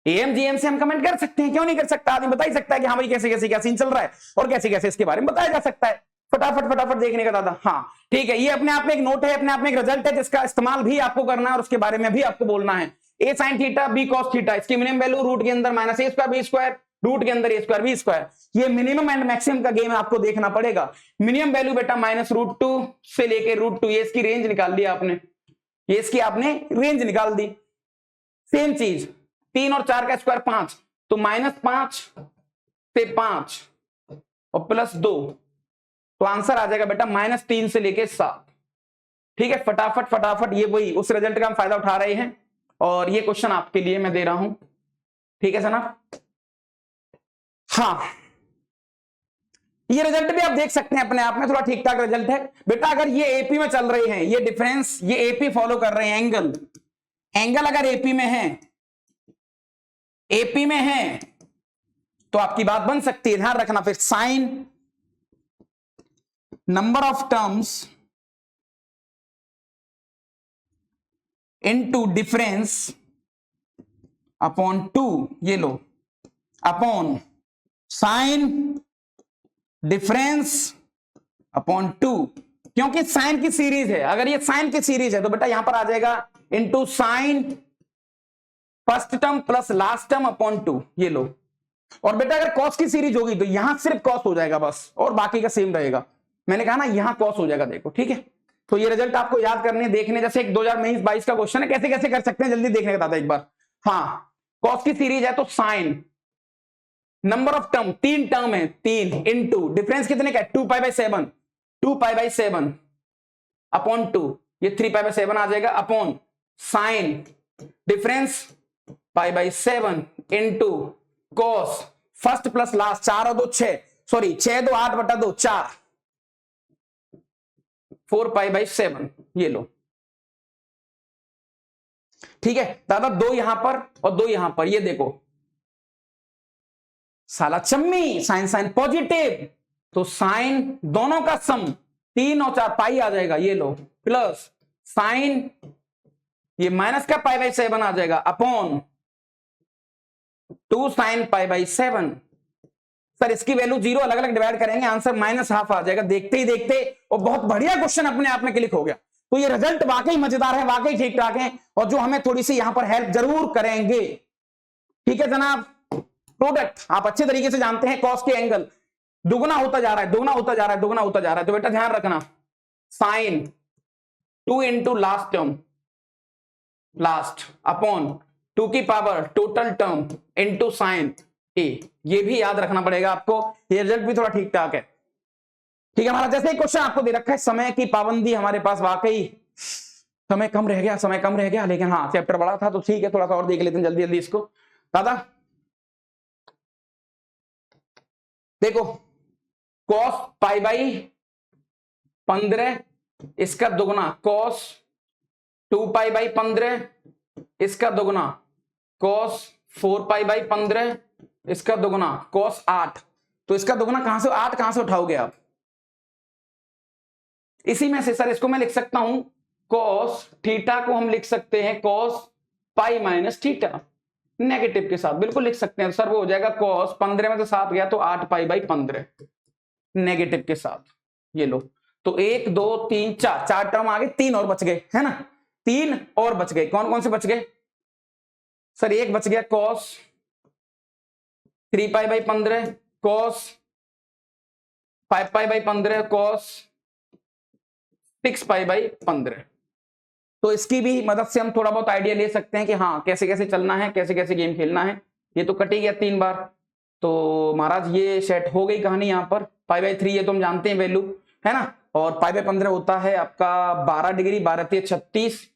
AMGM से हम कमेंट कर सकते हैं, क्यों नहीं कर सकता, आदमी बता ही सकता है कि हाँ भाई कैसे कैसे क्या सीन चल रहा है और कैसे कैसे इसके बारे में बताया जा सकता है। फटाफट फटाफट देखने का दादा। हाँ ठीक है, ये अपने आप में एक नोट है, अपने आप में एक रिजल्ट है जिसका इस्तेमाल भी आपको करना है और उसके बारे में भी आपको बोलना है। a sin theta b cos theta, इसकी मिनिमम वैल्यू रूट के अंदर minus a square b square, root के अंदर a स्क्वायर b स्क्वायर। ये मिनिमम एंड मैक्सिमम का गेम आपको देखना पड़ेगा। मिनिमम वैल्यू बेटा -√2 से लेके √2, ये इसकी रेंज निकाल लिया आपने, ये इसकी आपने रेंज निकाल दी। सेम चीज 3 और 4 का स्क्वायर 5, तो -5 से 5 और +2, तो आंसर आ जाएगा बेटा -3 से लेके 7। ठीक है, फटाफट फटाफट, ये वही उस रिजल्ट का हम फायदा उठा रहे हैं और ये क्वेश्चन आपके लिए मैं दे रहा हूं। ठीक है जनाब, हाँ ये रिजल्ट भी आप देख सकते हैं अपने आप में, थोड़ा ठीक ठाक रिजल्ट है बेटा। अगर ये एपी में चल रहे हैं, ये डिफरेंस, ये एपी फॉलो कर रहे हैं, एंगल, एंगल अगर एपी में है, एपी में है, तो आपकी बात बन सकती है। ध्यान रखना, फिर sine number of terms into difference upon 2, ये लो, अपॉन साइन डिफरेंस अपॉन 2, क्योंकि साइन की सीरीज है। अगर ये साइन की सीरीज है तो बेटा यहां पर आ जाएगा into sine first term plus last term upon 2, ये लो। और बेटा अगर कॉस की सीरीज होगी तो यहां सिर्फ कॉस हो जाएगा बस, और बाकी का सेम रहेगा। मैंने कहा ना यहां कॉस हो जाएगा, देखो। ठीक है, तो ये रिजल्ट आपको याद करने देखने, जैसे एक 2022 का क्वेश्चन है, कैसे कैसे कर सकते हैं जल्दी देखने का था एक बार। हाँ, कॉस की सीरीज है तो sine number of term, 3 term है, 3 इनटू डिफरेंस कितने का है, 2π/7, 2π/7 अपॉन 2, ये 3π/7 आ जाएगा, upon sine difference π/7 into cos first plus last, 4 और 2 6, सॉरी 6 2 8/2, 4 4π/7, ये लो। ठीक है दादा, 2 यहां पर और 2 यहां पर, ये देखो साला चम्मी, साइन साइन पॉजिटिव, तो साइन दोनों का सम 3 और 4 पाई आ जाएगा, ये लो, प्लस साइन ये माइनस का π/7 आ जाएगा, अपॉन 2 साइन π/7 सर इसकी वैल्यू 0, अलग अलग डिवाइड करेंगे, आंसर -½ आ जाएगा देखते ही देखते, और बहुत बढ़िया क्वेश्चन अपने आप में क्लिक हो गया। तो ये रिजल्ट वाकई मजेदार है, वाकई ठीक ठाक है, और जो हमें थोड़ी सी यहां पर हेल्प जरूर करेंगे। ठीक है जनाब, प्रोडक्ट आप अच्छे तरीके से जानते हैं, कॉस के एंगल दुगना होता जा रहा है, दुगना होता जा रहा है, दुगना होता जा रहा है, तो बेटा ध्यान रखना, sine 2 into last term, last upon 2 की power total term into sine A, ये भी याद रखना पड़ेगा आपको, ये रिजल्ट भी थोड़ा ठीक ठाक है। ठीक है, हमारा जैसे ही क्वेश्चन आपको दे रखा है, समय की पाबंदी हमारे पास, वाकई समय कम रह गया, समय कम रह गया, लेकिन हाँ चैप्टर बड़ा था तो ठीक है, थोड़ा सा और देख लेते हैं जल्दी जल्दी इसको। दादा देखो, कॉस पाई बाई 15 इसका दुगना, कॉस 2 पाई बाई 15 इसका दुगना, कॉस 4 पाई बाई 15 इसका दुगना, कॉस 8, तो इसका दुगना कहां से, 8 कहां से उठाओगे आप, इसी में से सर इसको मैं लिख सकता हूं, कॉस थीटा को हम लिख सकते हैं cos pi minus theta, negative के साथ बिल्कुल लिख सकते हैं सर, वो हो जाएगा कॉस 15 में से 7 गया तो 8 पाई बाई 15 नेगेटिव के साथ, ये लो, तो 1 2 3 4, 4 टर्म आ गए, 3 और बच गए, है ना, 3 और बच गए, कौन कौन से बच गए सर, एक बच गया cos 3 pi by 15, cos 5 pi by 15, cos 6 pi by 15, तो इसकी भी मदद से हम थोड़ा बहुत आइडिया ले सकते हैं कि हाँ कैसे कैसे चलना है, कैसे कैसे गेम खेलना है। ये तो कट ही गया 3 बार, तो महाराज ये सेट हो गई कहानी, यहाँ पर पाई बाई 3 ये तो हम जानते हैं वैल्यू, है ना, और पाई बाई 15 होता है आपका 12 डिग्री, 12 3 36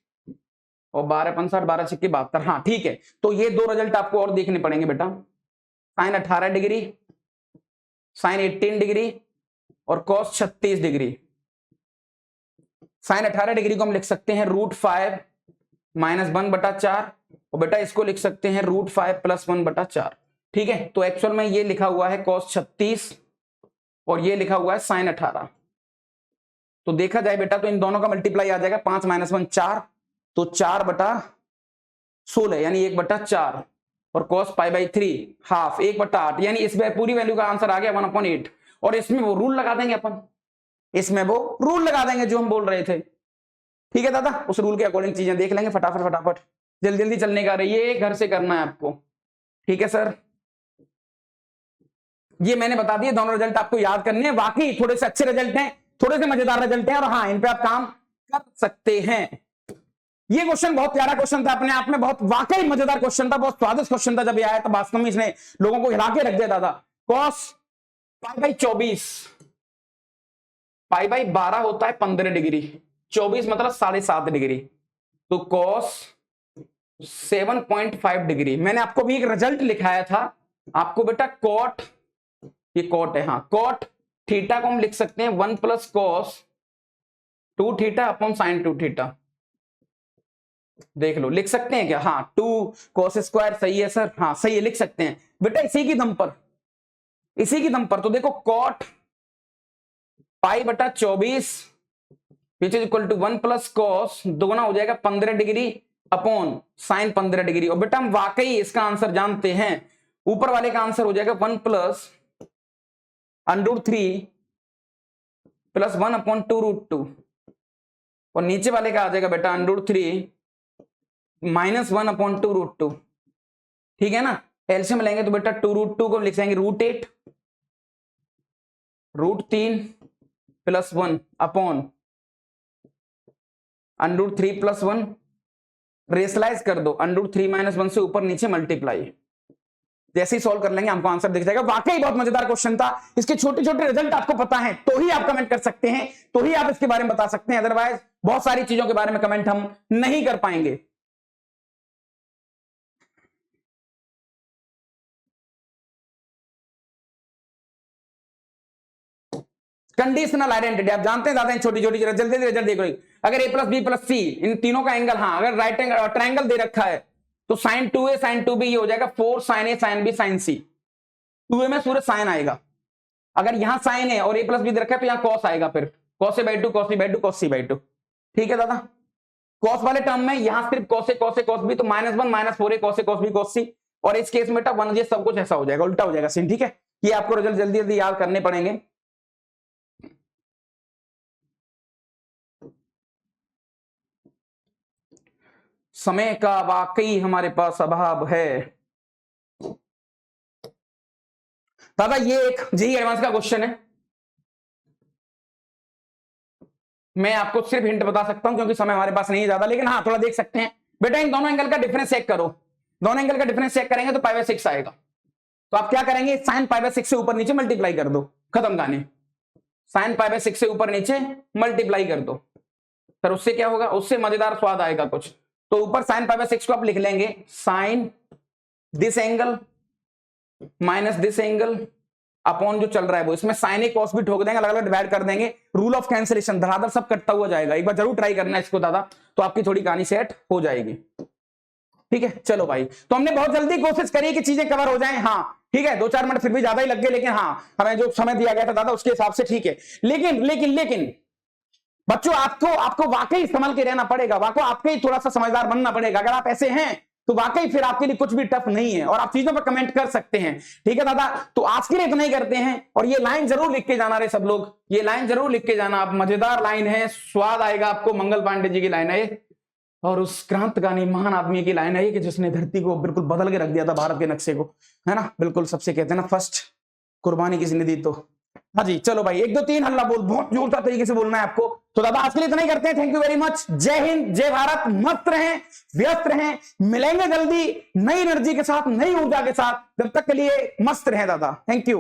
और 12 5 60, 12 6 72, हाँ ठीक है। तो ये 2 रिजल्ट आपको और देखने पड़ेंगे बेटा, साइन 18 डिग्री, साइन 18 डिग्री और कॉस 36 डिग्री। साइन 18 डिग्री को हम लिख सकते हैं √5 - 1/4, और बेटा इसको लिख सकते हैं √5 + 1/4, ठीक है। तो एक्चुअल में ये लिखा हुआ है कॉस 36 और ये लिखा हुआ है साइन 18, तो देखा जाए बेटा तो इन दोनों का मल्टीप्लाई आ जाएगा, 5 - 1 4, तो 4/16 यानी 1/4, और cos पाई बाई 3 हाफ 1/8, यानी इस पूरी वैल्यू का आंसर आ गया 1/8, और इसमें वो रूल लगा देंगे अपन, इसमें वो रूल लगा देंगे जो हम बोल रहे थे, ठीक है दादा, उस रूल के अकॉर्डिंग चीजें देख लेंगे फटाफट फटाफट, जल्दी जल्दी चलने का रही है, घर से करना है आपको, ठीक है सर। ये मैंने बता दिया, दोनों रिजल्ट आपको याद करने हैं, वाकई थोड़े से अच्छे रिजल्ट हैं, थोड़े से मजेदार रिजल्ट हैं, और हाँ इन पे आप काम कर सकते हैं। ये क्वेश्चन बहुत प्यारा क्वेश्चन था अपने आप में, बहुत वाकई मजेदार क्वेश्चन था, बहुत स्वादिष्ट क्वेश्चन था, जब ये आया तो वास्तव में इसने लोगों को हिला के रख दिया दादा। Cos pi by 24, pi by 12 होता है 15 डिग्री, 24 मतलब 7.5 डिग्री, तो कॉस 7.5 डिग्री। मैंने आपको भी एक रिजल्ट लिखाया था, आपको बेटा कॉट, ये कॉट है, हाँ कॉट थीटा को हम लिख सकते हैं 1 + cos 2 theta upon sine 2 theta, देख लो लिख सकते हैं क्या, हाँ 2 cos स्क्वायर, सही है सर, हाँ सही है, लिख सकते हैं बेटा इसी की दम पर, इसी की दम पर। तो देखो कॉट पाई बटा 24 which is equal to 1 + cos, दोगुना हो जाएगा 15 डिग्री अपॉन साइन 15 डिग्री, और बेटा हम वाकई इसका आंसर जानते हैं, ऊपर वाले का आंसर हो जाएगा 1 + √3 + 1/2√2, और नीचे वाले का आ जाएगा बेटा √3 - 1/2√2, ठीक है ना। एलसीएम लेंगे तो बेटा 2√2 को लिख जाएंगे √8, √3 + 1 अपॉन √3 + 1, रेशलाइज कर दो, √3 - 1 से ऊपर नीचे मल्टीप्लाई, जैसे ही सॉल्व कर लेंगे हमको आंसर दिख जाएगा। वाकई बहुत मजेदार क्वेश्चन था, इसके छोटे छोटे रिजल्ट आपको पता है तो ही आप कमेंट कर सकते हैं, तो ही आप इसके बारे में बता सकते हैं, अदरवाइज बहुत सारी चीजों के बारे में कमेंट हम नहीं कर पाएंगे। कंडीशनल आइडेंटिटी आप जानते हैं, ज्यादा छोटी छोटी जल्दी जल्दी रिजल्ट देख लो, अगर a + b + c इन तीनों का एंगल, हाँ अगर राइट एंगल ट्रायंगल दे रखा है तो sin 2a sin 2b ये हो जाएगा 4 sin a sin b sin c, 2a में सूर्य साइन आएगा, अगर यहां साइन है और a + b दे रखा है तो यहां cos आएगा, फिर cos a/2 cos b/2 cos c/2, ठीक है दादा। cos वाले टर्म में यहां सिर्फ cos a cos a cos b, तो -1 - 4a cos a cos b cos c, और इस केस में बेटा 1 ये सब कुछ ऐसा हो जाएगा, उल्टा हो जाएगा सीन, ठीक है। ये आपको रिजल्ट जल्दी जल्दी याद करने पड़ेंगे। समय का वाकई हमारे पास अभाव है। दादा ये एक जेईई एडवांस का क्वेश्चन है, मैं आपको सिर्फ हिंट बता सकता हूं क्योंकि समय हमारे पास नहीं है ज्यादा, लेकिन हाँ थोड़ा देख सकते हैं। बेटा इन दोनों एंगल का डिफरेंस चेक करो, दोनों एंगल का डिफरेंस चेक करेंगे तो π/6 आएगा। तो आप क्या करेंगे, sin π/6 से ऊपर नीचे मल्टीप्लाई कर दो, खत्म कहानी। sin π/6 से ऊपर नीचे मल्टीप्लाई कर दो, फिर उससे क्या होगा, उससे मजेदार स्वाद आएगा कुछ। तो ऊपर sin π/6 को आप लिख लेंगे sin this angle minus this angle upon जो चल रहा है वो, इसमें साइन ए कॉस भी ठोक देंगे, अलग अलग डिवाइड कर देंगे, रूल ऑफ कैंसिलेशन धड़ाधड़ सब कटता हुआ जाएगा। एक बार जरूर ट्राई करना है इसको दादा, तो आपकी थोड़ी कहानी सेट हो जाएगी। ठीक है चलो भाई, तो हमने बहुत जल्दी कोशिश करी कि चीजें कवर हो जाएं। हाँ ठीक है, 2-4 मिनट फिर भी ज्यादा ही लग गए, लेकिन हाँ हमें जो समय दिया गया था दादा उसके हिसाब से ठीक है। लेकिन लेकिन लेकिन बच्चों आपको वाकई संभल के रहना पड़ेगा, वाकई आपके थोड़ा सा समझदार बनना पड़ेगा। अगर आप ऐसे हैं तो वाकई फिर आपके लिए कुछ भी टफ नहीं है, और आप चीजों पर कमेंट कर सकते हैं। ठीक है दादा, तो आज के लिए इतना ही करते हैं, और ये लाइन जरूर लिख के जाना रे सब लोग, ये लाइन जरूर लिख के जाना आप, मजेदार लाइन है, स्वाद आएगा आपको। मंगल पांडे जी की लाइन है और उस क्रांतिकारी महान आदमी की लाइन है कि जिसने धरती को बिल्कुल बदल के रख दिया था, भारत के नक्शे को, है ना। बिल्कुल सबसे कहते हैं ना फर्स्ट कुर्बानी किसने दी, तो हाँ जी चलो भाई 1 2 3 हल्ला बोल, बहुत जोरदार तरीके से बोलना है आपको। तो दादा आज के लिए इतना ही करते हैं, थैंक यू वेरी मच, जय हिंद जय भारत, मस्त रहें व्यस्त रहें, मिलेंगे जल्दी नई एनर्जी के साथ, नई ऊर्जा के साथ, जब तक के लिए मस्त रहें दादा, थैंक यू।